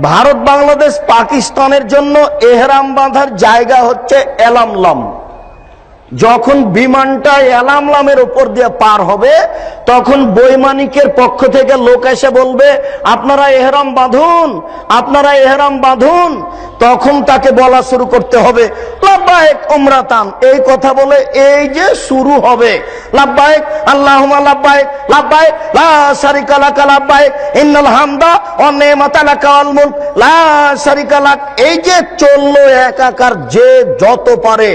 ভারত বাংলাদেশ পাকিস্তানের জন্য এহরাম বাঁধার জায়গা হচ্ছে এলামলাম। যখন বিমানটা এলামলামের উপর দিয়ে পার হবে, তখন বৈমানিকের পক্ষ থেকে লোক এসে বলবে আপনারা এহরাম বাঁধুন, আপনারা এহরাম বাঁধুন। তখন তাকে বলা শুরু করতে হবে লাব্বাইক উমরাতান। এই কথা বলে এই যে শুরু হবে লাব্বাইক আল্লাহুম্মা লাব্বাইক লাব্বাইক লা শারিকা লাকা লাব্বাইক ইন্নাল হামদা ওয়ান নি'মাতা লাকা ওয়াল মুলক লা শারিকা লাক। এই যে চললো একাকার, যে যত পারে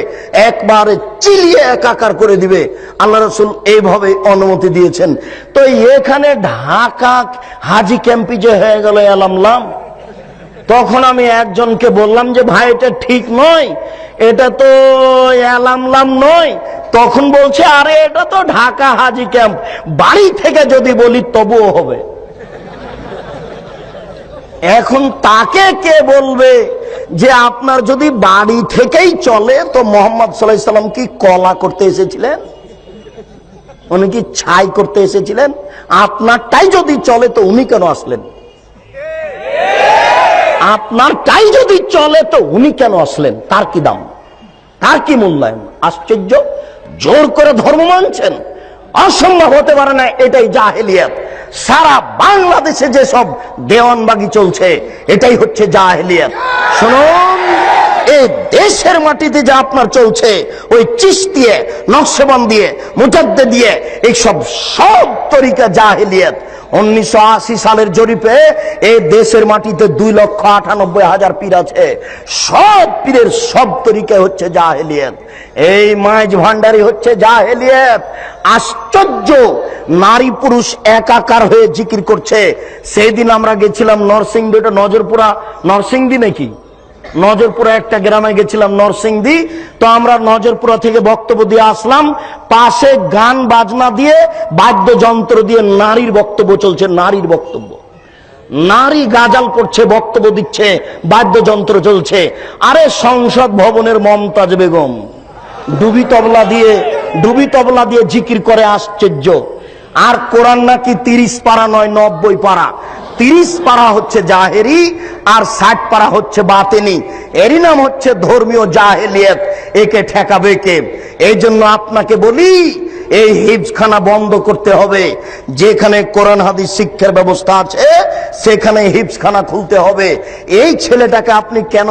একবারে চিলিয়ে একাকার করে দিবে। আল্লাহ রাসূল এইভাবে অনুমতি দিয়েছেন। তো এখানে ঢাকা হাজি ক্যাম্পে যে হয়ে গেল এলামলাম, তখন আমি একজনকে বললাম যে ভাই এটা ঠিক নয়, এটা তো এলামলাম নয়। তখন বলছে আরে এটা তো ঢাকা হাজি ক্যাম্প, বাড়ি থেকে যদি বলি তবুও হবে। এখন তাকে কে বলবে যে আপনার যদি বাড়ি থেকেই চলে, তো মোহাম্মদ সাল্লাল্লাহু আলাইহি সাল্লাম কি কলা করতে এসেছিলেন? উনি কি ছাই করতে এসেছিলেন? আপনারটাই যদি চলে তো উনি কেন আসলেন? আপনারটাই যদি চলে তো উনি কেন আসলেন? তার কি দাম, তার কি মূল্যায়ন? আশ্চর্য, জোর করে ধর্ম মানছেন, অসম্ভব হতে পারে না। এটাই জাহেলিয়াত। সারা বাংলাদেশে যে সব দেওয়ানবাগি চলছে, এটাই হচ্ছে জাহেলিয়াত। শুনুন, এই দেশের মাটিতে যা আপনার চলছে, ওই চিশতিয়া নকশবন্দিয়ে মুজাদ্দিদিয়ে এইসব সব তরিকা জাহেলিয়াত। 1980 সালের জরিপে এই দেশের মাটিতে 2,98,000 পীর আছে। সব পীরের সব তরিকা হচ্ছে জাহেলিয়াত। এই মাইজ ভান্ডারি হচ্ছে জাহেলিয়াত। আশ্চর্য, নারী পুরুষ একাকার হয়ে জিকির করছে। সেদিন আমরা গেছিলাম নরসিংদী, নজরপুরা নরসিংদী নাকি, নজরপুরা একটা গ্রামে গেছিলাম নরসিংদী। তো আমরা নজরপুরা থেকে বক্তব্য দিয়ে আসলাম, পাশে গান বাজনা দিয়ে বাদ্যযন্ত্র দিয়ে নারীর বক্তব্য চলছে। নারীর বক্তব্য, নারী গাজাল করছে, বক্তব্য দিচ্ছে, বাদ্যযন্ত্র চলছে। আরে সংসদ ভবনের মমতাজ বেগম ডুবি তবলা দিয়ে জিকির করে। আশ্চর্য। আর কোরআন নাকি 30 পারা নয়, 90 পারা। 30 পারা হচ্ছে জাহেরি আর 60 পারা হচ্ছে বাতেনি। এরই নাম হচ্ছে ধর্মীয় জাহেলিয়াত। একে ঠেকাবে কে? এই জন্য আপনাকে বলি, এই হিফজখানা বন্ধ করতে হবে। যেখানে কোরআন হাদিস শিক্ষার ব্যবস্থা আছে সেখানে হিফজখানা খুলতে হবে। এই ছেলেটাকে আপনি কেন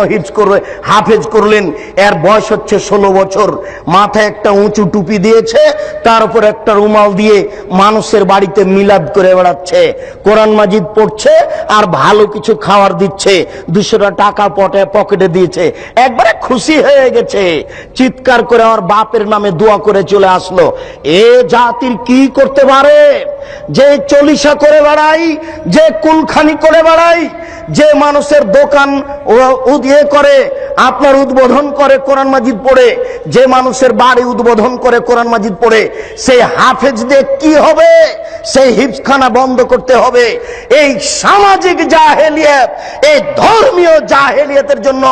হাফেজ করলেন? এর বয়স হচ্ছে 16 বছর। মাথায় একটা উঁচু টুপি দিয়েছে, তার উপর একটা রুমাল দিয়ে মানুষের বাড়িতে মিলাদ করে বেড়াচ্ছে, কোরআন মাজিদ পড়ছে আর ভালো কিছু খাবার দিচ্ছে। 200 টাকা পকেটে দিয়েছে, একবারে খুশি হয়ে গেছে, চিৎকার করে আমার বাপের নামে দোয়া করে চলে আসলো। এ জাতির কি করতে পারে? যে চলিসা করে বেড়াই, যে কুলখানি করে বেড়াই, যে মানুষের দোকান উদিয়ে করে, আপনার উদ্বোধন করে কোরআন মাজিদ পড়ে, যে মানুষের বাড়ি উদ্বোধন করে কোরআন মাজিদ পড়ে, সেই হাফেজ দিয়ে কি হবে? সেই হিফজখানা বন্ধ করতে হবে। এই সামাজিক জাহেলিয়াত, এই ধর্মীয় জাহেলিয়াতের জন্য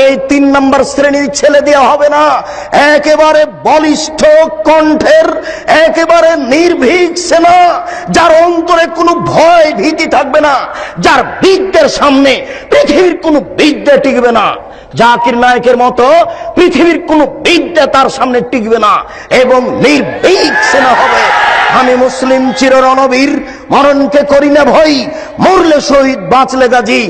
এই 3 নম্বর শ্রেণীর ছেলে দেওয়া হবে না। একেবারে বলিষ্ঠ কণ্ঠের, একেবারে নির্ভীক সেনা, যার অন্তরে কোনো ভয় ভীতি থাকবে না, যার বিদ্যের সামনে পৃথিবীর কোনো বিদ্যা টিকবে না। জাকির নায়কের মতো পৃথিবীর কোনো বিদ্যা তার সামনে টিকবে না, এবং নির্ভীক সেনা হবে। আমি মুসলিম চির রণবীর, মরণকে করি না ভয়, মরলে শহীদ বাঁচলে গাজী।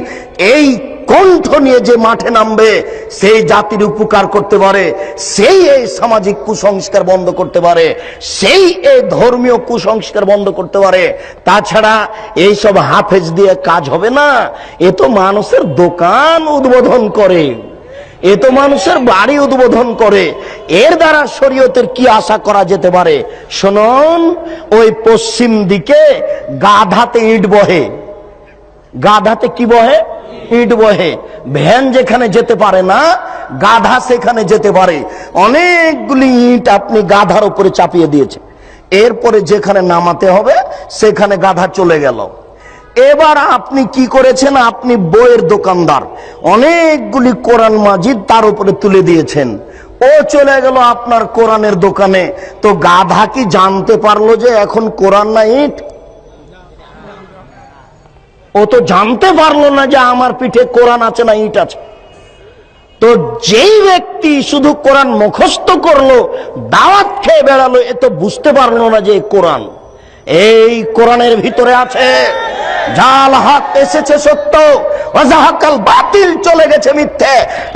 এই কণ্ঠ নিয়ে যে মাঠে নামবে, সেই জাতির উপকার করতে পারে, সেই এই সামাজিক কুসংস্কার বন্ধ করতে পারে, সেই এই ধর্মীয় কুসংস্কার বন্ধ করতে পারে। তাছাড়া এইসব হাফেজ দিয়ে কাজ হবে না। এ তো মানুষের দোকান উদ্বোধন করে, এ তো মানুষের বাড়ি উদ্বোধন করে। এর দ্বারা শরীয়তের কি আশা করা যেতে পারে? শুনুন, ওই পশ্চিম দিকে গাধাতে ইট বহে। গাধাতে কি বহে? ইট বহে। ভ্যান যেখানে যেতে পারে না, গাধা সেখানে যেতে পারে। অনেকগুলি ইট আপনি গাধার উপরে চাপিয়ে দিয়েছে, এরপরে যেখানে নামাতে হবে সেখানে গাধা চলে গেল। এবার আপনি কি করেছেন? আপনি বইয়ের দোকানদার, অনেকগুলি কোরআন মাজিদ তার উপরে তুলে দিয়েছেন। ও চলে গেল আপনার কোরআনের দোকানে। তো গাধা কি জানতে পারলো যে এখন কোরআন না ইট? ও তো জানতে পারলো না যে আমার পিঠে কোরআন আছে না ইট আছে। তো যেই ব্যক্তি শুধু কোরআন মুখস্থ করলো, দাওয়াত খেয়ে বেড়ালো, এ তো বুঝতে পারলো না যে কোরআন। এই কোরআনের ভিতরে আছে জাল হক এসেছে সত্য, ওয়াজাহাকাল বাতিল চলে গেছে মিথ্যে,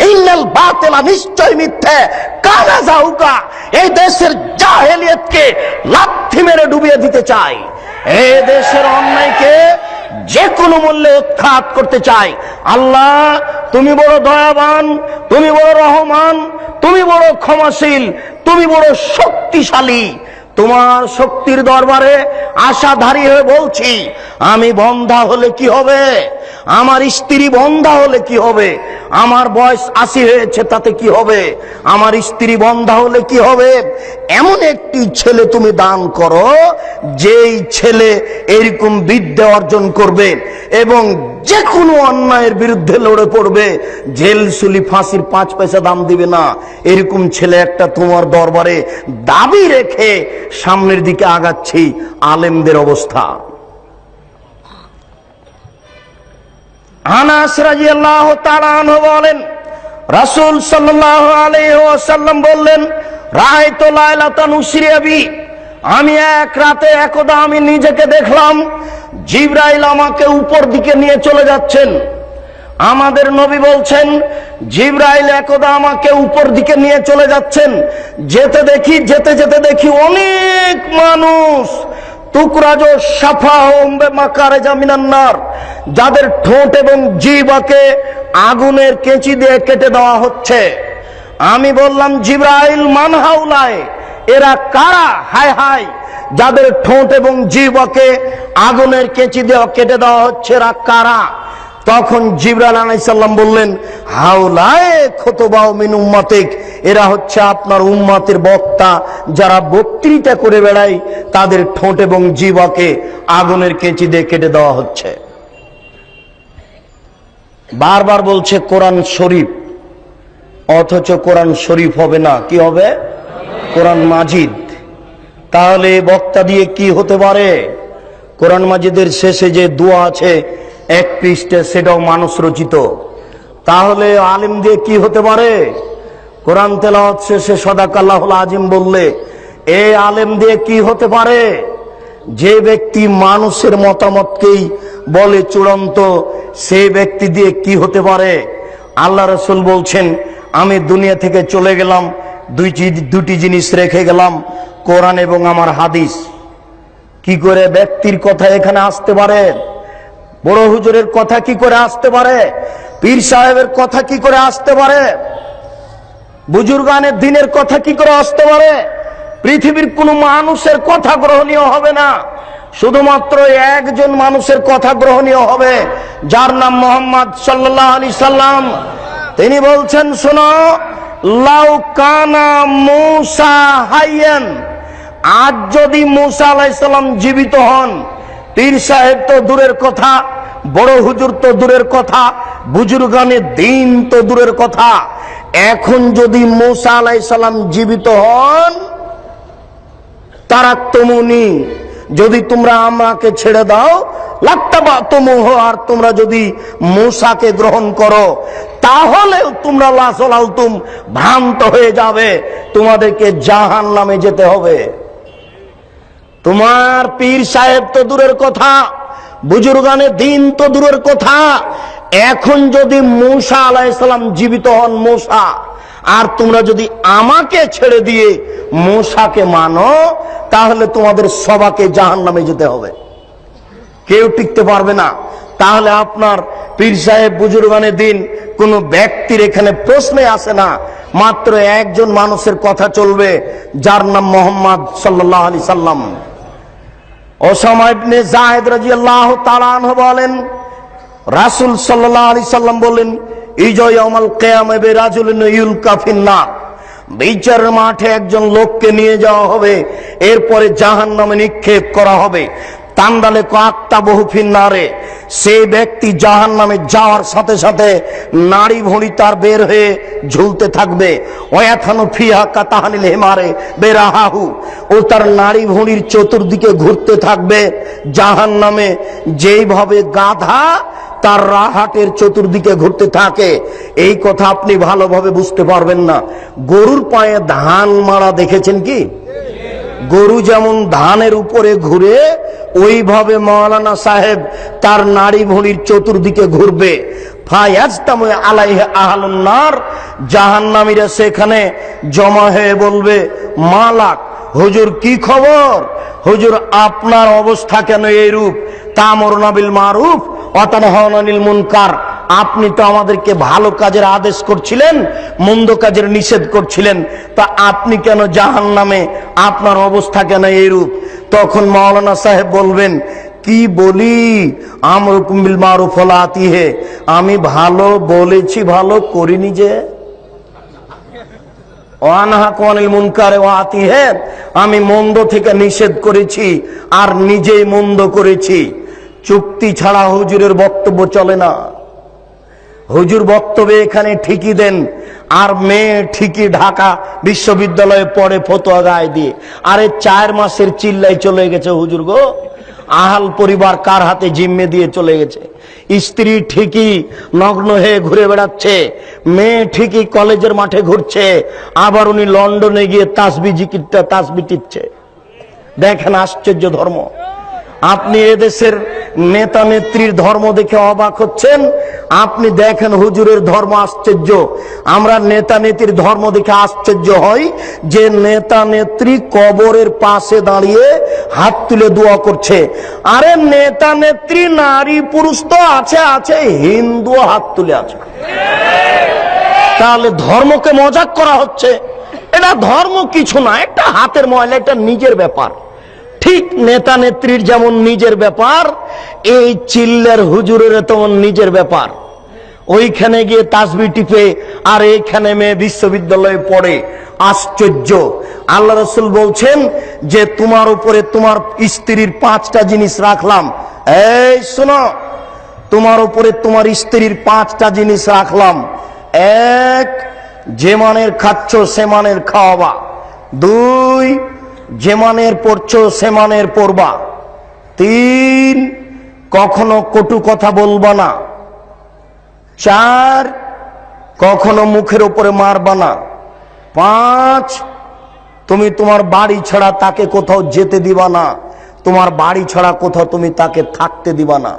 ইন্নাল বাতিলা নিশ্চয় মিথ্যে, কানা যাউকা। এই দেশের জাহেলিয়াতকে লাথি মেরে ডুবিয়ে দিতে চাই, এই দেশের অন্যায়কে যে কোনো মূল্যে উৎখাত করতে চাই। আল্লাহ, তুমি বড় দয়াবান, তুমি বড় রহমান, তুমি বড় ক্ষমাশীল, তুমি বড় শক্তিশালী। তোমার শক্তির দরবারে আশাধারী হয়ে বলছি, আমি বন্ধা হলে কি হবে? আমার স্ত্রী বন্ধা হলে কি হবে? আমার বয়স 80 হয়েছে, তাতে কি হবে? আমার স্ত্রী বন্ধা হলে কি হবে? এমন একটি ছেলে তুমি দান করো, যেই ছেলে এরকম বিদ্যা অর্জন করবে এবং যে কোনো অন্যায়ের বিরুদ্ধে লড়ে পড়বে, জেল সুলি ফাঁসির 5 পয়সা দাম দিবে না। এরকম ছেলে একটা তোমার দরবারে দাবি রেখে সামনের দিকে আগাচ্ছি। আলেমদের অবস্থা। আনাস রাদিয়াল্লাহু তাআলা আনহু বলেন, রাসূল সাল্লাল্লাহু আলাইহি ওয়াসাল্লাম বললেন, রাআইতু লাইলাতান উসরিয়া বি, আমি এক রাতে একদা আমি নিজেকে দেখলাম জিবরাইল আমাকে উপর দিকে নিয়ে চলে যাচ্ছেন। আমাদের নবী বলছেন, জিবরাইল একদা আমাকে উপর দিকে নিয়ে চলে যাচ্ছেন। যেতে যেতে দেখি অনেক মানুষ তুকরাজো সাফাহুম বিমাকারিজা মিনান নার, যাদের ঠোঁট এবং জিহ্বাকে আগুনের কেঁচি দিয়ে কেটে দেওয়া হচ্ছে। আমি বললাম, জিবরাইল মান হাউলায়, এরা কারা? হায় হায়, যাদের ঠোঁট এবং জিহ্বাকে আগুনের কেঁচি দিয়ে কেটে দেওয়া হচ্ছে, এরা কারা? তখন জিবরাইল আলাইহিস সালাম বললেন, হাউলায়ে খুতুবাউ মিন উম্মাতিক, এরা হচ্ছে আপনার উম্মতের বক্তা, যারা বক্তৃতা করে বেড়ায়, তাদের ঠোঁট এবং জিহ্বাকে আগুনের কেঁচি দিয়ে কেটে দেওয়া হচ্ছে। বারবার বলছে কোরআন শরীফ, অথচ কোরআন শরীফ হবে না, কি হবে? কোরআন মাজিদ। তাহলে বক্তা দিয়ে কি হতে পারে? কোরআন মাজিদের শেষে যে দোয়া আছে 1 পৃষ্ঠা, সেটাও মানুষ রচিত। তাহলে আলিম দিয়ে কি হতে পারে? কোরআন তেলাওয়াত শেষে সাদাকাল্লাহুল আজিম বললে এই আলেম দিয়ে কি হতে পারে? যে ব্যক্তি মানুষের মতামতকেই বলে চূড়ান্ত, সেই ব্যক্তি দিয়ে কি হতে পারে? আল্লাহ রাসূল বলছেন, আমি দুনিয়া থেকে চলে গেলাম, দুটি জিনিস রেখে গেলাম, কোরআন এবং আমার হাদিস। কি করে ব্যক্তির কথা এখানে আসতে পারে? বড় হুজুরের কথা কি করে আসতে পারে? পীর সাহেবের কথা কি করে আসতে পারে? বুজুর্গানের দিনের কথা কি করে আসতে পারে? পৃথিবীর কোন মানুষের কথা গ্রহণীয় হবে না, শুধুমাত্র একজন মানুষের কথা গ্রহণীয় হবে, যার নাম মুহাম্মদ সাল্লাল্লাহু আলাইহি সাল্লাম। তিনি বলছেন, শোনো, লাউ কানা মূসা হাইয়ান, আজ যদি মূসা আলাইহিস সালাম জীবিত হন, পীর সাহেব তো দূরের কথা, বড় হুজুর তো দূরের কথা, বুজুর্গানে দিন তো দূরের কথা, এখন যদি মূসা আলাইহিস সালাম জীবিত হন, তারাক্তুমুনি, যদি তোমরা আমাকে ছেড়ে দাও, লাত্তাবাতুমুহু, আর তোমরা যদি মূসাকে গ্রহণ করো, তাহলে তোমরা লাসলালতুম, ভ্রান্ত হয়ে যাবে, তোমাদেরকে জাহান্নামে যেতে হবে। তোমার পীর সাহেব তো দূরের কথা, বুজুর্গানে দিন তো দূরের কথা, এখন যদি মূসা আলাইহিস সালাম জীবিত হন, মূসা, আর তোমরা যদি আমাকে ছেড়ে দিয়ে মূসাকে মানো, তাহলে তোমাদের সবাইকে জাহান্নামে যেতে হবে, কেউ টিকতে পারবে না। তাহলে আপনার পীর সাহেব, বুজুর্গানে দিন, কোন ব্যক্তির এখানে প্রশ্নে আসে না, মাত্র একজন মানুষের কথা চলবে, যার নাম মুহাম্মদ সাল্লাল্লাহু আলাইহি সাল্লাম। ওসামা ইবনে যায়েদ রাদিয়াল্লাহু তাআলা আনহু বলেন, রাসূল সাল্লাল্লাহু আলাইহি সাল্লাম বলেন, ইজা ইয়াউমাল কিয়ামা বিরাজুলিন ইউলকা ফিন্নার, বিচারের মাঠে একজন লোককে নিয়ে যাওয়া হবে, এরপরে জাহান্নামে নিক্ষেপ করা হবে। তান্দালে কাকতা বহু ফিন্নারে, সেই ব্যক্তি জাহান্নামে যাওয়ার সাথে সাথে নাড়ি ভুঁড়ি তার বের হয়ে ঝুলতে থাকবে। ওয়াথানু ফিহা কাতাহানিল হিমারে বেরাহাহু, ও তার নাড়ি ভুঁড়ির চতুর্দিকে ঘুরতে থাকবে জাহান্নামে, যেইভাবে গাধা তার রাহাটের চতুর্দিকে ঘুরতে থাকে। এই কথা আপনি ভালোভাবে বুঝতে পারবেন না। গরুর পায়ে ধান মারা দেখেছেন কি? গরু যেমন ধানের উপরে ঘুরে, ওইভাবে মাওলানা সাহেব তার নাড়ি ভুঁড়ির চতুর্দিকে ঘুরবে। ফায়াজতামু আলাইহি আহলুন নার, জাহান্নামীরা সেখানে জমা হয়ে বলবে, মালাক, হুজুর কি খবর? হুজুর আপনার অবস্থা কেন এইরূপ? তা'মুরুনা বিল মারুফ ওয়া তানহাউনা আনিল মুনকার, আপনি তো আমাদেরকে ভালো কাজের আদেশ করছিলেন, মন্দ কাজের নিষেধ করছিলেন, তা আপনি কেন জাহান্নামে? আপনার অবস্থা কেন এইরূপ? তখন মাওলানা সাহেব বলবেন, কি বলি, আমরুকুম বিল মারুফ ওয়া লা আতিহে, আমি ভালো বলেছি, ভালো করিনি যে। ওয়ানহাকুম আনিল মুনকারে ওয়া আতিহে, আমি মন্দ থেকে নিষেধ করেছি আর নিজেই মন্দ করেছি। চুক্তি ছাড়া হুজুরের বক্তব্য চলে না। হুজুর বক্তব্য এখানে ঠিকই দেন, আর মেয়ে ঠিকই ঢাকা বিশ্ববিদ্যালয়ে পড়ে ফতোয়া গায়ে দিয়ে। আরে 4 মাসের চিল্লাই চলে গেছে হুজুর গো, আহাল পরিবার কার হাতে জিম্মে দিয়ে চলে গেছে। স্ত্রী ঠিকই নগ্ন হয়ে ঘুরে বেড়াচ্ছে, মেয়ে ঠিকই কলেজের মাঠে ঘুরছে, আবার উনি লন্ডনে গিয়ে তাসবি টিপছে। দেখেন আশ্চর্য ধর্ম। আপনি এদেশের নেতা নেত্রীর ধর্ম দেখে অবাক হচ্ছেন, আপনি দেখেন হুজুরের ধর্ম আশ্চর্য। আমরা নেতা নেত্রীর ধর্ম দেখে আশ্চর্য হই যে নেতা নেত্রী কবরের পাশে দাঁড়িয়ে হাত তুলে দোয়া করছে। আরে নেতা নেত্রী নারী পুরুষ তো আছে আছে, হিন্দু হাত তুলে আছে। তাহলে ধর্মকে মজাক করা হচ্ছে। এটা ধর্ম কিছু না, একটা হাতের ময়লা, এটা নিজের ব্যাপার। ঠিক নেতা নেত্রীর যেমন নিজের ব্যাপার, এই চিল্লার হুজুরের তেমন নিজের ব্যাপার। ওইখানে গিয়ে তাসবিহ টিপে আর এইখানে মেয়ে বিশ্ববিদ্যালয়ে পড়ে। আশ্চর্য। আল্লাহ রাসূল বলছেন যে তোমার উপরে তোমার স্ত্রীর 5টা জিনিস রাখলাম। এই শোনো, তোমার উপরে তোমার স্ত্রীর 5টা জিনিস রাখলাম। 1, যে মানের খাচ্ছ সে মানের খাওয়াবা। 2, যে মানের পড়ছো সে মানের পড়বা। 3, কখনো কটু কথা বলবা না। 4, কখনো মুখের উপরে মারবা না। 5, তুমি তোমার বাড়ি ছাড়া তাকে কোথাও যেতে দিবা না, তোমার বাড়ি ছাড়া কোথাও তুমি তাকে থাকতে দিবা না।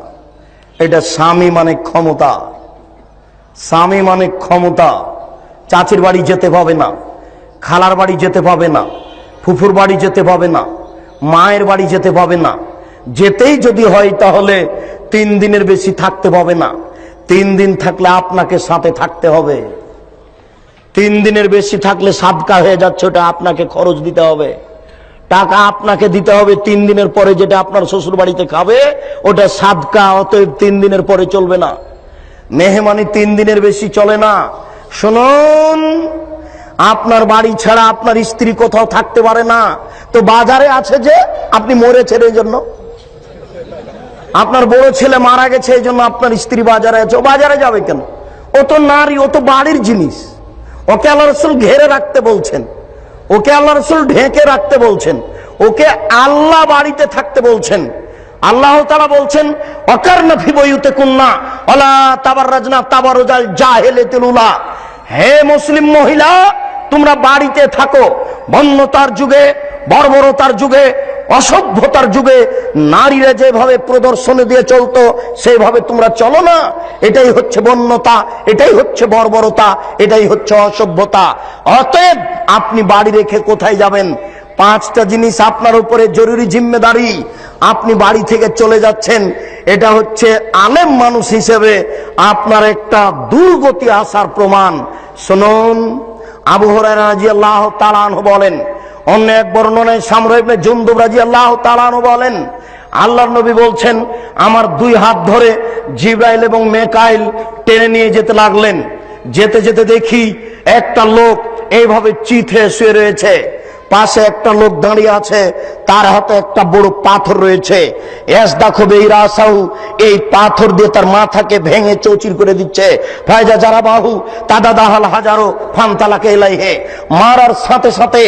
এটা স্বামী মানে ক্ষমতা। স্বামী মানে ক্ষমতা। চাচির বাড়ি যেতে পাবে না, খালার বাড়ি যেতে পাবে না, ফুফুর বাড়ি যেতে পাবে না, মায়ের বাড়ি যেতে পাবে না। যেতেই যদি হয় তাহলে 3 দিনের বেশি থাকতে পাবে না। 3 দিন থাকলে আপনাকে সাথে থাকতে হবে। 3 দিনের বেশি থাকলে সাদকা হয়ে যাচ্ছে, ওটা আপনাকে খরচ দিতে হবে, টাকা আপনাকে দিতে হবে। 3 দিনের পরে যেটা আপনার শ্বশুর বাড়িতে খাবে ওটা সাদকা, অতএব 3 দিনের পরে চলবে না। মেহমানি 3 দিনের বেশি চলে না। শুনুন, আপনার বাড়ি ছাড়া আপনার স্ত্রী কোথাও থাকতে পারে না। তো বাজারে আছে যে আপনি মরেছেন এই জন্য, আপনার বড় ছেলে মারা গেছে এই জন্য আপনার স্ত্রী বাজারে আছে। ও বাজারে যাবে কেন? ও তো নারী, ও তো বাড়ির জিনিস। ওকে আল্লাহ রাসূল ঘেরে রাখতে বলছেন, ওকে আল্লাহ রাসূল ঢেকে রাখতে বলছেন, ওকে আল্লাহ বাড়িতে থাকতে বলছেন। আল্লাহ তাআলা বলছেন ওয়াকারনা ফি বুয়ুতিকুন্না ওয়ালা তাবাররাজনা তাবারুজাল জাহিলিয়াতিল উলা। হে মুসলিম মহিলা, তোমরা বাড়িতে থাকো। বন্যতার যুগে, বর্বরতার যুগে, অসভ্যতার যুগে নারীরা যেভাবে প্রদর্শনী দিয়ে চলতো সেইভাবে তোমরা চলো না। এটাই হচ্ছে বন্যতা, এটাই হচ্ছে বর্বরতা, এটাই হচ্ছে অসভ্যতা। অতএব আপনি বাড়ি রেখে কোথায় যাবেন? 5টা জিনিস আপনার উপরে জরুরি জিম্মেদারি। আপনি বাড়ি থেকে চলে যাচ্ছেন, এটা হচ্ছে আলেম মানুষ হিসেবে আপনার একটা দুর্গতি আসার প্রমাণ। শুনুন, আবু হুরায়রা রাদিয়াল্লাহু তাআলা আনহু বলেন, অন্য এক বর্ণনায় সামরা ইবনে জুনদুব রাদিয়াল্লাহু তাআলা আনহু বলেন, আল্লাহর নবী বলছেন আমার 2 হাত ধরে জিবরাইল এবং মিকাইল টেনে নিয়ে যেতে লাগলেন। যেতে যেতে দেখি একটা লোক এইভাবে চিথে শুয়ে রয়েছে, পাশে একটা লোক দাঁড়িয়ে আছে, তার হাতে একটা বড় পাথর রয়েছে। এই পাথর দিয়ে তার মাথাকে ভেঙে চৌচির করে দিচ্ছে। ফায়জা যারা বাহু তাদা দাহাল হাজারো ফান্তালাকে এলাইহে, মারার সাথে সাথে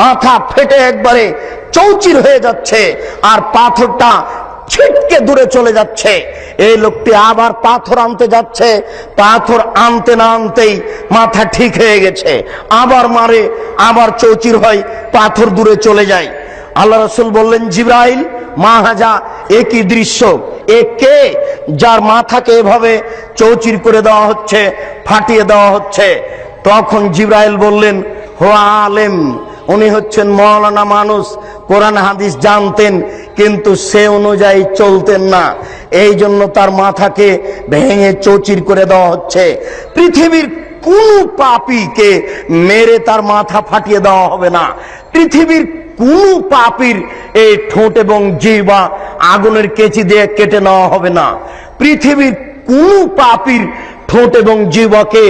মাথা ফেটে একবারে চৌচির হয়ে যাচ্ছে আর পাথরটা ছিটকে দূরে চলে যাচ্ছে। এই লোকটি আবার পাথর আনতে যাচ্ছে, পাথর আনতে না আনতেই মাথা ঠিক হয়ে গেছে, আবার মারে, আবার চৌচির হয়, পাথর দূরে চলে যায়। আল্লাহ রাসূল বললেন, জিবরাইল মা হাজা, একই দৃশ্য, একে যার মাথাকে এভাবে চৌচির করে দেওয়া হচ্ছে, ফাটিয়ে দেওয়া হচ্ছে। তখন জিবরাইল বললেন, হো আলেম, উনি হচ্ছেন মওলানা মানুষ, কোরআন হাদিস জানতেন কিন্তু সে অনুযায়ী চলতেন না, এই জন্য তার মাথাকে ভেঙে চৌচির করে দেওয়া হচ্ছে। পৃথিবীর কোন পাপীকে মেরে তার মাথা ফাটিয়ে দেওয়া হবে না। পৃথিবীর কোন পাপীর এই ঠোঁট এবং জিহ্বা আগুনের কেচি দিয়ে কেটে নেওয়া হবে না। পৃথিবীর কোন পাপীর ঠোঁট এবং জিহ্বাকে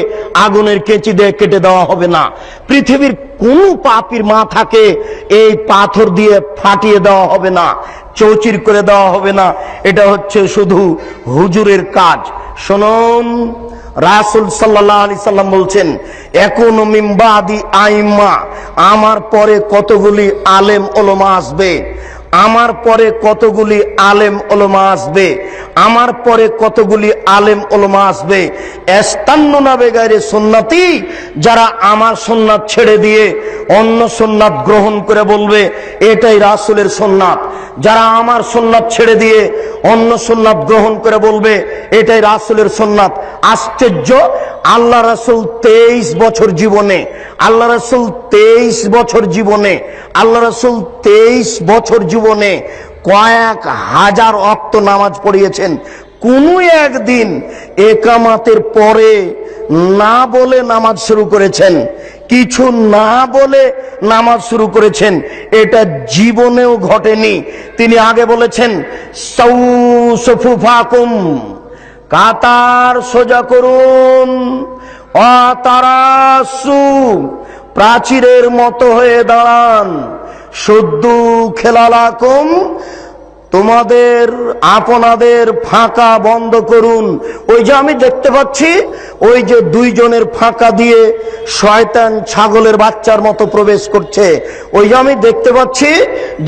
আগুনের কেচি দিয়ে কেটে দেওয়া হবে না। পৃথিবীর কোন পাপীর মাথাকে এই পাথর দিয়ে ফাটিয়ে দেওয়া হবে না, চৌচির করে দেওয়া হবে না। এটা হচ্ছে শুধু হুজুরের কাজ। শুনুন, রাসূল সাল্লাল্লাহু আলাইহি সাল্লাম বলছেন, একুনু মিন বাদি আইম্মা, আমার পরে কতগুলি আলেম ওলামা আসবে, আমার পরে কতগুলি আলেম ওলামা আসবে, আমার পরে কতগুলি আলেম ওলামা আসবে, ইস্তান্নুনা বিগাইরি সুন্নতি, যারা আমার সুন্নাত ছেড়ে দিয়ে অন্য সুন্নাত গ্রহণ করে বলবে এটাই রাসূলের সুন্নাত। যারা আমার সুন্নাত ছেড়ে দিয়ে অন্য সুন্নাত গ্রহণ করে বলবে এটাই রাসূলের সুন্নাত। আশ্চর্য, আল্লাহ রাসূল 23 বছর জীবনে, আল্লাহ রাসূল 23 বছর জীবনে, আল্লাহ রাসূল 23 বছর জীবনে কয়েক হাজার ওয়াক্ত নামাজ পড়িয়েছেন। কোন একদিন একামাতের পরে না বলে নামাজ শুরু করেছেন, কিছু না বলে নামাজ শুরু করেছেন, এটা জীবনেও ঘটেনি। তিনি আগে বলেছেন সাউসুফাকুম, কাতার সোজা করুন, অতারাসু, প্রাচীরের মতো হয়ে দাঁড়ান, শুদ্ধু খেলালাকুম, তোমাদের আপনাদের ফাঁকা বন্ধ করুন। ওই যে আমি দেখতে পাচ্ছি ওই যে দুইজনের ফাঁকা দিয়ে শয়তান ছাগলের বাচ্চার মতো প্রবেশ করছে, ওই যে আমি দেখতে পাচ্ছি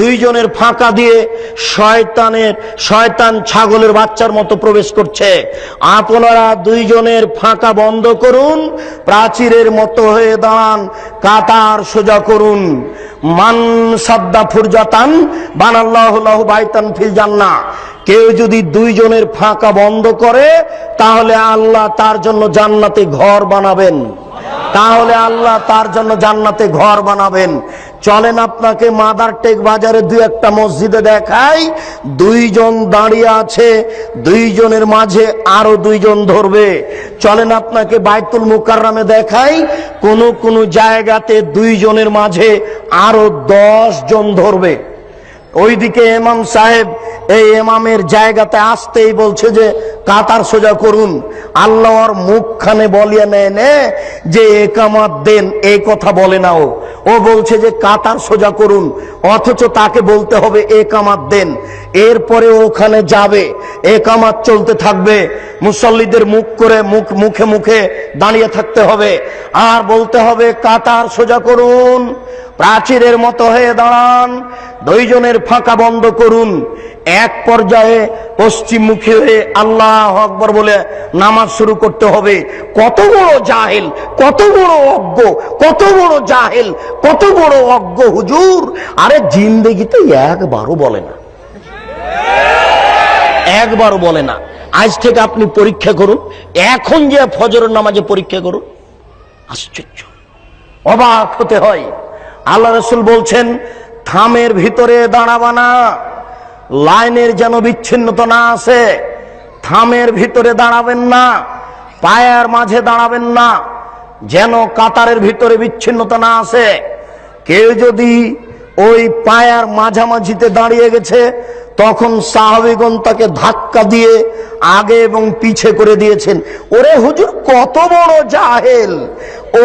দুইজনের ফাঁকা দিয়ে শয়তান ছাগলের বাচ্চার মতো প্রবেশ করছে। আপনারা দুইজনের ফাঁকা বন্ধ করুন, প্রাচীরের মতো হয়ে দাঁড়ান, কাতার সোজা করুন। মান সাদ্দা ফুরজাতান বানাল্লাহু লাহু বাইতান ফিল জান্নাহ, কেউ যদি দুইজনের ফাঁকা বন্ধ করে তাহলে আল্লাহ তার জন্য জান্নাতে ঘর বানাবেন, তাহলে আল্লাহ তার জন্য জান্নাতে ঘর বানাবেন। চলেন আপনাকে মাদারটেক বাজারে দুই একটা মসজিদে দেখাই, দুইজন দাঁড়িয়ে আছে, দুইজনের মাঝে আরো দুইজন ধরবে। চলেন আপনাকে বাইতুল মুকাররমে দেখাই, কোন কোন জায়গাতে দুইজনের মাঝে আরো 10 জন ধরবে। ওইদিকে ইমাম সাহেব এই ইমামের জায়গাতে আসতেই বলছে যে কাতার সোজা করুন। আল্লাহর মুখখানে বলিয়া নেয় যে একামত দেন, এই কথা বলে না। ও বলছে যে কাতার সোজা করুন, অথচ তাকে বলতে হবে একামত দেন। এরপরে ওখানে যাবে, একামত চলতে থাকবে, মুসল্লিদের মুখে মুখে দাঁড়িয়ে থাকতে হবে আর বলতে হবে কাতার সোজা করুন, প্রাচীরের মতো হয়ে দাঁড়ান, দুইজনের ফাঁকা বন্ধ করুন। এক পর্যায়ে পশ্চিমমুখী হয়ে আল্লাহু আকবার বলে নামাজ শুরু করতে হবে। কত বড় জাহেল, কত বড় অজ্ঞ, কত বড় জাহেল, কত বড় অজ্ঞ হুজুর! আরে জিন্দেগিতে একবারও বলে না, একবারও বলে না। আজ থেকে আপনি পরীক্ষা করুন, এখন যে ফজরের নামাজে পরীক্ষা করুন, আশ্চর্য, অবাক হতে হয়। আল্লাহ রাসূল বলছেন থামের ভিতরে দাঁড়াবা না, লাইনের যেন বিচ্ছিন্নতা না আসে, থামের ভিতরে দাঁড়াবেন না, পায়ের মাঝে দাঁড়াবেন না, যেন কাতারের ভিতরে বিচ্ছিন্নতা না আসে। কেউ যদি ওই পায়ের মাঝামাঝিতে দাঁড়িয়ে গেছে, তখন সাহাবীগণ তাকে ধাক্কা দিয়ে আগে এবং পিছে করে দিয়েছেন। ওরে হুজুর কত বড় জাহেল,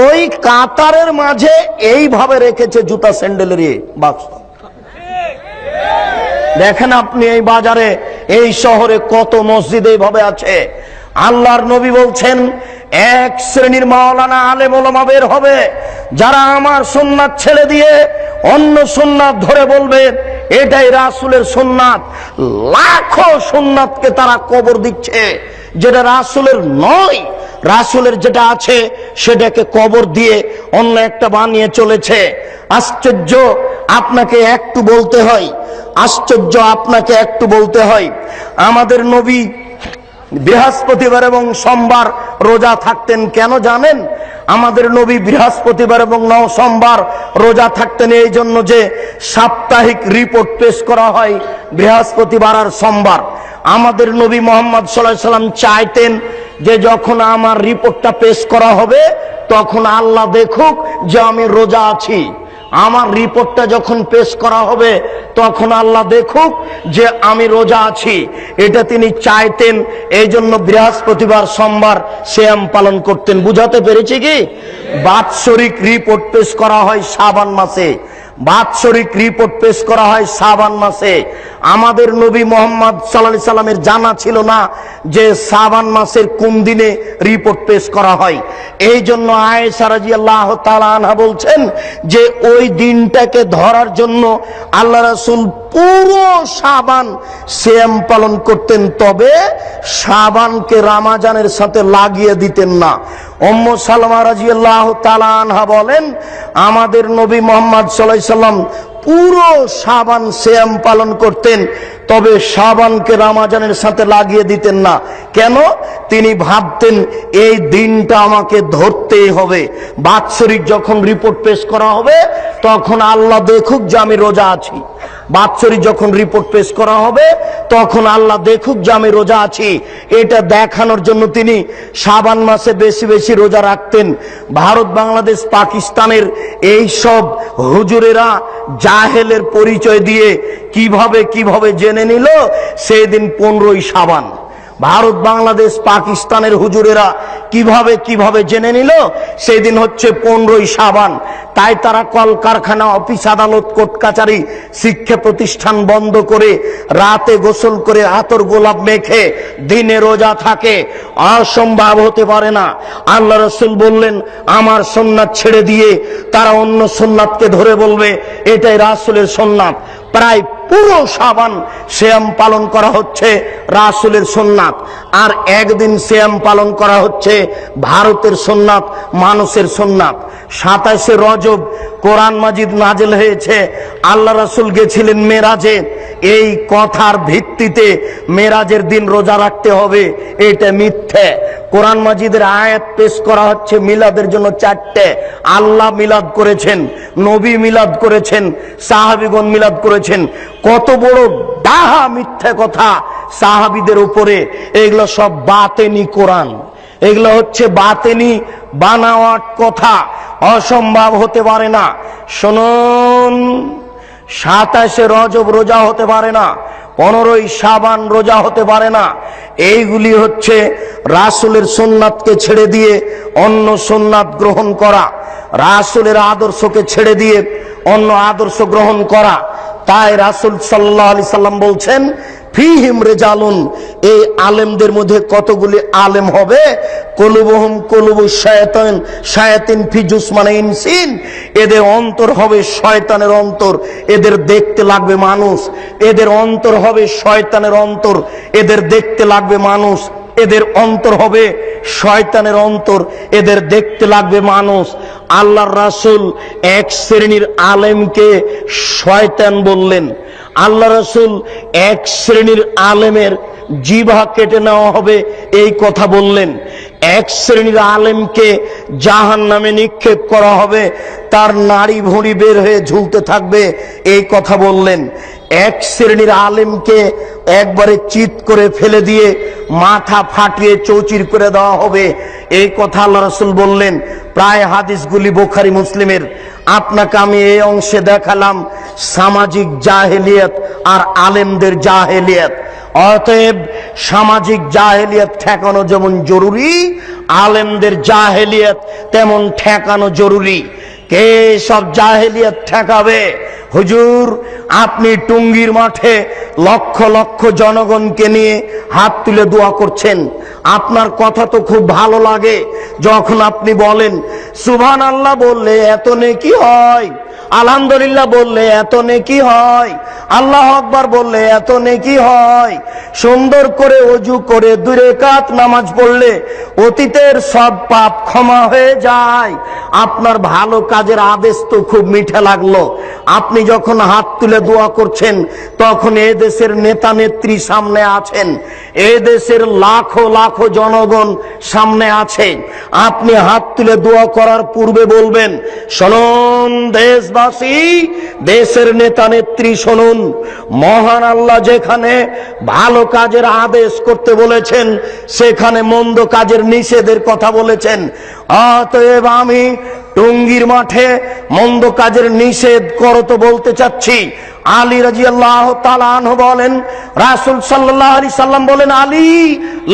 ওই কাতারের মাঝে এইভাবে রেখেছে জুতা স্যান্ডেলের বাক্স। দেখেন আপনি এই বাজারে, এই শহরে কত মসজিদ এইভাবে আছে। আল্লাহর নবী বলছেন এক শ্রেণীর মাওলানা আলেম ওলামা বের হবে, যারা আমার সুন্নাত ছেড়ে দিয়ে অন্য সুন্নাত ধরে বলবে এটাই রাসূলের সুন্নাত। লাখো সুন্নাতকে তারা কবর দিচ্ছে, যেটা রাসূলের নয়। রাসূলের যেটা আছে সেটাকে কবর দিয়ে অন্য একটা বানিয়ে চলেছে। আশ্চর্য, আপনাকে একটু বলতে হয়, আশ্চর্য, আপনাকে একটু বলতে হয়। আমাদের নবী বৃহস্পতিবার এবং সোমবার রোজা থাকতেন, কেন জানেন? আমাদের নবী বৃহস্পতিবার এবং সোমবার রোজা থাকতেন এই জন্য যে সাপ্তাহিক রিপোর্ট পেশ করা হয় বৃহস্পতিবার আর সোমবার। আমাদের নবী মুহাম্মদ সাল্লাল্লাহু আলাইহি সাল্লাম চাইতেন যে যখন আমার রিপোর্টটা পেশ করা হবে তখন আল্লাহ দেখুক যে আমি রোজা আছি। আমার রিপোর্টটা যখন পেশ করা হবে তখন আল্লাহ দেখুক যে আমি রোজা আছি, এটা তিনি চাইতেন। এই জন্য বৃহস্পতিবার সোমবার সিয়াম পালন করতেন। বুঝাতে পেরেছি কি? বাৎসরিক রিপোর্ট পেশ করা হয় শাবান মাসে, বাৎসরিক রিপোর্ট পেশ করা হয় শাবান মাসে। আমাদের নবী মুহাম্মদ সাল্লাল্লাহু আলাইহি সাল্লামের জানা ছিল না যে শাবান মাসের কোন দিনে রিপোর্ট পেশ করা হয়। এই জন্য আয়েশা রাদিয়াল্লাহু তাআলা আনহা বলছেন যে ওই দিনটাকে ধরার জন্য আল্লাহ রাসূল পুরো শাবান সিয়াম পালন করতেন, তবে শাবানকে রমজানের সাথে লাগিয়ে দিতেন না। উম্মু সালামা রাদিয়াল্লাহু তাআলা আনহা বলেন আমাদের নবী মুহাম্মদ সাল্লাল্লাহু আলাইহি সাল্লাম পুরো শাবান সিয়াম পালন করতেন, তবে শাবানকে রমজানের সাথে লাগিয়ে দিতেন না। কেন? তিনি ভাবতেন এই দিনটা আমাকে ধরতেই হবে। বাৎসরিক যখন রিপোর্ট পেশ করা হবে তখন আল্লাহ দেখুক যে আমি রোজা আছি। বাৎসরিক যখন রিপোর্ট পেশ করা হবে তখন আল্লাহ দেখুক যে আমি রোজা আছি। এটা দেখানোর জন্য তিনি শাবান মাসে বেশি বেশি রোজা রাখতেন। ভারত, বাংলাদেশ, পাকিস্তানের এই সব হুজুরেরা জাহেলের পরিচয় দিয়ে কিভাবে জেনে নিল সেই দিন 15ই শাবান। ভারত, বাংলাদেশ, পাকিস্তানের হুজুরেরা কিভাবে জেনে নিল সেই দিন হচ্ছে 15ই শাবান। তাই তারা কলকারখানা, অফিস, আদালত, কোর্ট কাচারি, শিক্ষা প্রতিষ্ঠান বন্ধ করে রাতে গোসল করে আতর গোলাপ মেখে দিনে রোজা থাকে। অসম্ভব হতে পারে না। আল্লাহ রাসূল বললেন আমার সুন্নাত ছেড়ে দিয়ে তারা অন্য সুন্নাতকে ধরে বলবে এটাই রাসূলের সুন্নাত। প্রায় পুরো শাবান সিয়াম পালন করা হচ্ছে রাসূলের সুন্নাত, আর একদিন সিয়াম পালন করা হচ্ছে ভারতের সুন্নাত, মানুষের সুন্নাত। 27শে রজব কোরআন মাজিদ নাজিল হয়েছে। আল্লাহ রাসূল গেছিলেন মেরাজে। এই কথার ভিত্তিতে মেরাজের দিন রোজা রাখতে হবে এটা মিথ্যে। কোরআন মাজিদের আয়াত পেশ করা হচ্ছে মিলাদের জন্য 4টে। আল্লাহ মিলাদ করেছেন, নবী মিলাদ করেছেন, সাহাবীগণ মিলাদ করেছেন। কত বড় ডাহা মিথ্যে কথা সাহাবীদের উপরে। এগুলো সব বাতেনি কোরআন, এগুলো হচ্ছে বাতেনি বানাওয়াট কথা। অসম্ভব হতে পারে না। শুনুন, 27শে রজব রোজা হতে পারে না, 15ই শাবান রোজা হতে পারে না। এইগুলি হচ্ছে রাসূলের সুন্নাতকে ছেড়ে দিয়ে অন্য সুন্নাত গ্রহণ করা, রাসূলের আদর্শকে ছেড়ে দিয়ে অন্য আদর্শ গ্রহণ করা। তাই রাসূল সাল্লাল্লাহু আলাইহি সাল্লাম বলছেন ফিহিম রিজালুন, এই আলেমদের মধ্যে কতগুলি আলেম হবে কুলুবুহুম কুলুবুশ শায়াতিন, শায়াতিন ফি জুসমানে ইনসিন, এদের অন্তর হবে শয়তানের অন্তর, এদের দেখতে লাগবে মানুষ। এদের অন্তর হবে শয়তানের অন্তর, এদের দেখতে লাগবে মানুষ। এদের অন্তর হবে শয়তানের অন্তর, এদের দেখতে লাগবে মানুষ। আল্লাহর রাসূল এক শ্রেণীর আলেমকে শয়তান বললেন। আল্লাহ রাসূল এক শ্রেণীর আলেমের জিহ্বা কেটে নেওয়া হবে এই কথা বললেন। এক শ্রেণীর আলেমকে জাহান্নামে নিক্ষেপ করা হবে, তার নাড়ি ভুঁড়ি বের হয়ে ঝুলতে থাকবে এই কথা বললেন। এক শ্রেণীর আলেমকে একবারে চিৎ করে ফেলে দিয়ে মাথা ফাটিয়ে চৌচির করে দেওয়া হবে এই কথা আল্লাহ রাসূল বললেন। প্রায় হাদিসগুলি বুখারী মুসলিমের। আপনাকে আমি এই অংশে দেখালাম সামাজিক জাহেলিয়াত আর আলেমদের জাহেলিয়াত। অতএব সামাজিক জাহেলিয়াত ঠেকানো যেমন জরুরি, আলেমদের জাহেলিয়াত তেমন ঠেকানো জরুরি। কে সব জাহেলিয়াত ঠেকাবে? হুজুর, আপনি টুঙ্গির মাঠে লক্ষ লক্ষ জনগণকে নিয়ে হাত তুলে দোয়া করছেন। আপনার কথা তো খুব ভালো লাগে যখন আপনি বলেন সুবহানাল্লাহ বললে এত নেকি হয়, আলহামদুলিল্লাহ বললে এত নেকি হয়, আল্লাহু আকবার বললে এত নেকি হয়, সুন্দর করে ওযু করে 2 রাকাত নামাজ পড়লে অতীতের সব পাপ ক্ষমা হয়ে যায়। আপনার ভালো কাজের আদেশ তো খুব মিঠা লাগলো। আপনি যখন হাত তুলে দোয়া করছেন তখন এই দেশের নেতা নেত্রী সামনে আছেন, এই দেশের লাখো লাখো জনগণ সামনে আছে। আপনি হাত তুলে দোয়া করার পূর্বে বলবেন শুনুন দেশবাসী, দেশের নেতা নেত্রী শুনুন, মহান আল্লাহ যেখানে ভালো কাজের আদেশ করতে বলেছেন সেখানে মন্দ কাজের নিষেধের কথা বলেছেন। অতএব আমি টুঙ্গির মাঠে মন্দ কাজের নিষেধ করো তো বলতে চাচ্ছি। আলী রাদিয়াল্লাহু তাআলা আনহু বলেন, রাসূল সাল্লাল্লাহু আলাইহি সাল্লাম বলেন, আলী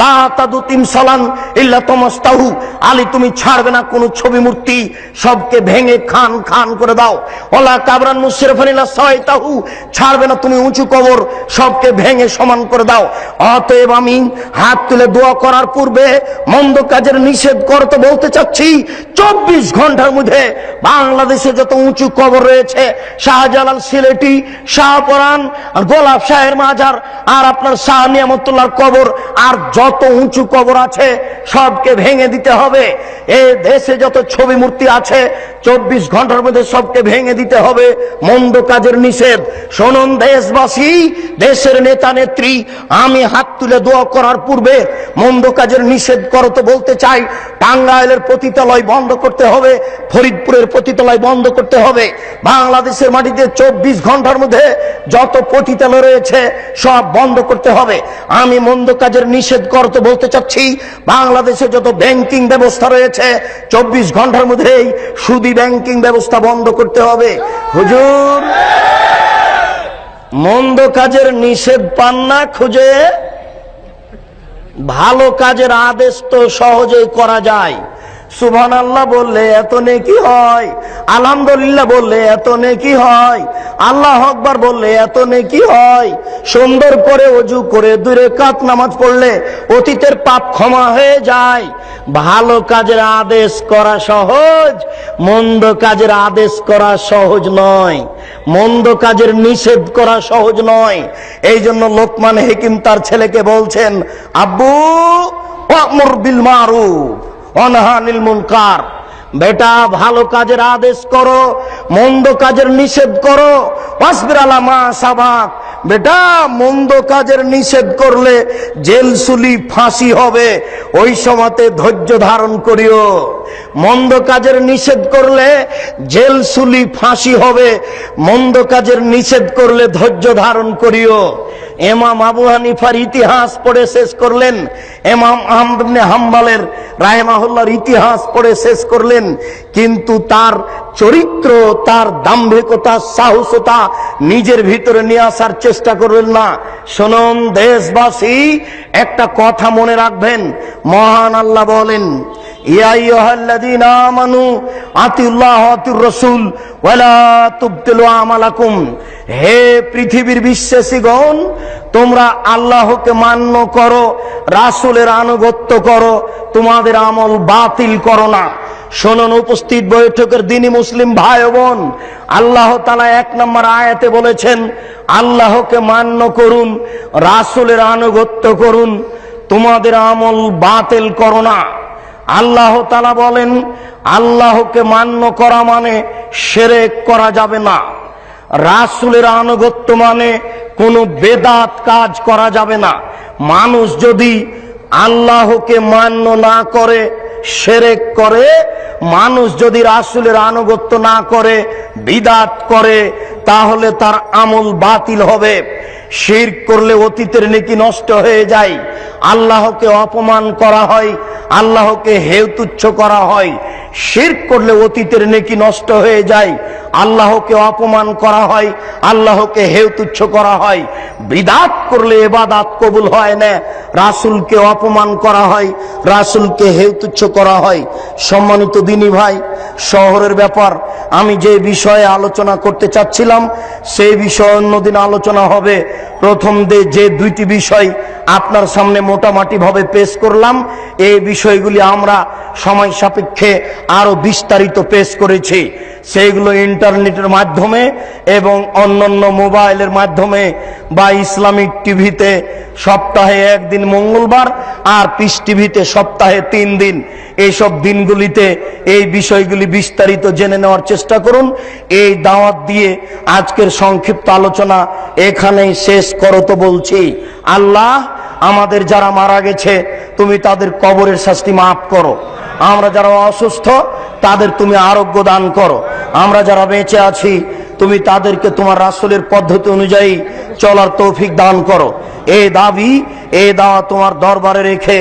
লা তাদু তিমসালান ইল্লা তামাস্তাহু, আলী তুমি ছাড়বে না কোন ছবি মূর্তি, সবকে ভেঙে খান খান করে দাও। ওয়ালা কাবরান মুশরিফান ইল্লা সাইতাহু, ছাড়বে না তুমি উঁচু কবর, সবকে ভেঙে সমান করে দাও। অতএব আমি হাত তুলে দোয়া করার পূর্বে মন্দ কাজের নিষেধ করতে বলতে চাচ্ছি। 24 ঘন্টার মধ্যে বাংলাদেশে যত উঁচু কবর রয়েছে, শাহজালাল সিলেটি, শাহপরান, গোলাপ শাহের মাজার, আর আপনার শাহ নিয়ামতুল্লাহর কবর, আর যত উঁচু কবর আছে সবকে ভেঙে দিতে হবে। এই দেশে যত ছবি মূর্তি আছে 24 ঘন্টার মধ্যে সবকে ভেঙে দিতে হবে। মন্দ কাজের নিষেধ। শুনুন দেশবাসী, দেশের নেতা নেত্রী, আমি হাত তুলে দোয়া করার পূর্বে মন্দ কাজের নিষেধ করো তো বলতে চাই। টাঙ্গাইলের পতিতালয় বন্ধ করতে হবে, ফরিদপুরের পতিতালয় বন্ধ করতে হবে। বাংলাদেশের মাটিতে 24 ঘন্টার মধ্যে যত পতিতালয় রয়েছে সব বন্ধ করতে হবে। আমি মন্দ কাজের নিষেধ করো তো বলতে চাচ্ছি, বাংলাদেশে যত ব্যাংকিং ব্যবস্থা রয়েছে 24 ঘন্টার মধ্যেই সুদী ব্যাংকিং ব্যবস্থা বন্ধ করতে হবে। হুজুর, মন্দ কাজের নিষেধ পান না খুঁজে? ভালো কাজের আদেশ তো সহজেই করা যায়। সুবহানাল্লাহ বললে এত নেকি হয়, আলহামদুলিল্লাহ বললে এত নেকি হয়, আল্লাহু আকবার বললে এত নেকি হয়। সুন্দর করে ওযু করে 2 রাকাত নামাজ পড়লে অতীতের পাপ ক্ষমা হয়ে যায়। ভালো কাজের আদেশ করা সহজ, মন্দ কাজের আদেশ করা সহজ নয়, মন্দ কাজের নিষেধ করা সহজ নয়। এই জন্য লোকমান হাকিম তার ছেলেকে বলছেন, আব্বু ওয়ামুর বিল মারুফ ওয়ানহা আনিল মুনকার। বেটা, ভালো কাজের আদেশ করো, মন্দ কাজের নিষেধ করো। ওয়াসবির আলা মা সাবাক। বেটা, মন্দ কাজের নিষেধ করলে জেলসুলি ফাঁসি হবে, ওই সময়তে ধৈর্য ধারণ করিও। মন্দ কাজের নিষেধ করলে জেলসুলি ফাঁসি হবে, মন্দ কাজের নিষেধ করলে ধৈর্য ধারণ করিও। ইমাম আবু হানিফার ইতিহাস পড়ে শেষ করলেন, ইমাম আহমদ ইবনে হাম্বলের রাহিমাহুল্লাহর ইতিহাস পড়ে শেষ করলেন, কিন্তু তার চরিত্র, তার দাম্ভিকতা, সাহসতা নিজের ভিতরে নিয়ে আসার চেষ্টা করলেন না। শুনুন দেশবাসী, একটা কথা মনে রাখবেন, মহান আল্লাহ বলেন, ইয়া আইয়ুহাল্লাযীনা আমানু আতিউল্লাহ ওয়া আতিউর রাসূল ওয়া লা তুবতিলু আমালাকুম। হে পৃথিবীর বিশ্বাসীগণ, তোমরা আল্লাহকে মান্য করো, রাসূলের আনুগত্য করো, তোমাদের আমল বাতিল করো না। শুনুন উপস্থিত বৈঠকের দিনী মুসলিম ভাই ও বোন, আল্লাহ তাআলা 1 নম্বর আয়াতে বলেছেন, আল্লাহকে মান্য করুন, রাসূলের আনুগত্য করুন, তোমাদের আমল বাতিল করো না। আল্লাহ তাআলা বলেন, আল্লাহকে মান্য করা মানে শিরক করা যাবে না, রাসূলের আনুগত্য মানে কোনো বেদাত কাজ করা যাবে না। মানুষ যদি আল্লাহকে মান্য না করে শিরক করে, মানুষ যদি রাসূলের আনুগত্য না করে বিদআত করে, তাহলে তার আমল বাতিল হবে। শিরক করলে অতীতের নেকি নষ্ট হয়ে যায়, আল্লাহকে অপমান করা হয়, আল্লাহকে হেয় তুচ্ছ করা হয়। শিরক করলে অতীতের নেকি নষ্ট হয়ে যায়, আল্লাহকে অপমান করা হয়, আল্লাহকে হেয় তুচ্ছ করা হয়। বিদআত করলে ইবাদত কবুল হয় না, রাসূলকে অপমান করা হয়, রাসূলকে হেয় তুচ্ছ করা হয়। সম্মানিত দিনী ভাই, শহরের ব্যাপার আমি যে বিষয়ে আলোচনা করতে চাচ্ছিলাম সেই বিষয়ে অন্যদিন আলোচনা হবে। প্রথম যে 2টি বিষয় আপনার সামনে মোটামুটি ভাবে পেশ করলাম, এই বিষয়গুলি আমরা সময় সাপেক্ষে আরো বিস্তারিত পেশ করেছি। সেইগুলো ইন্টারনেটের মাধ্যমে এবং অন্যান্য মোবাইলের মাধ্যমে বা ইসলামিক টিভিতে সপ্তাহে 1 দিন মঙ্গলবার আর পিস টিভিতে সপ্তাহে 3 দিন, এইসব দিনগুলিতে এই বিষয়গুলি বিস্তারিত জেনে নেওয়ার চেষ্টা করুন। এই দাওয়াত দিয়ে আজকের সংক্ষিপ্ত আলোচনা এখানেই শেষ করো তো বলছি। আল্লাহ, আমাদের যারা মারা গেছে তুমি তাদের কবরের শাস্তি মাফ করো, আমরা যারা অসুস্থ তাদের তুমি আরোগ্য দান করো, আমরা যারা বেঁচে আছি তুমি তাদেরকে তোমার রাসূলের পদ্ধতি অনুযায়ী চলার তৌফিক দান করো। এই দাবি, এই দাওয়া তোমার দরবারে রেখে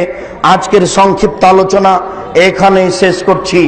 আজকের সংক্ষিপ্ত আলোচনা এখানেই শেষ করছি।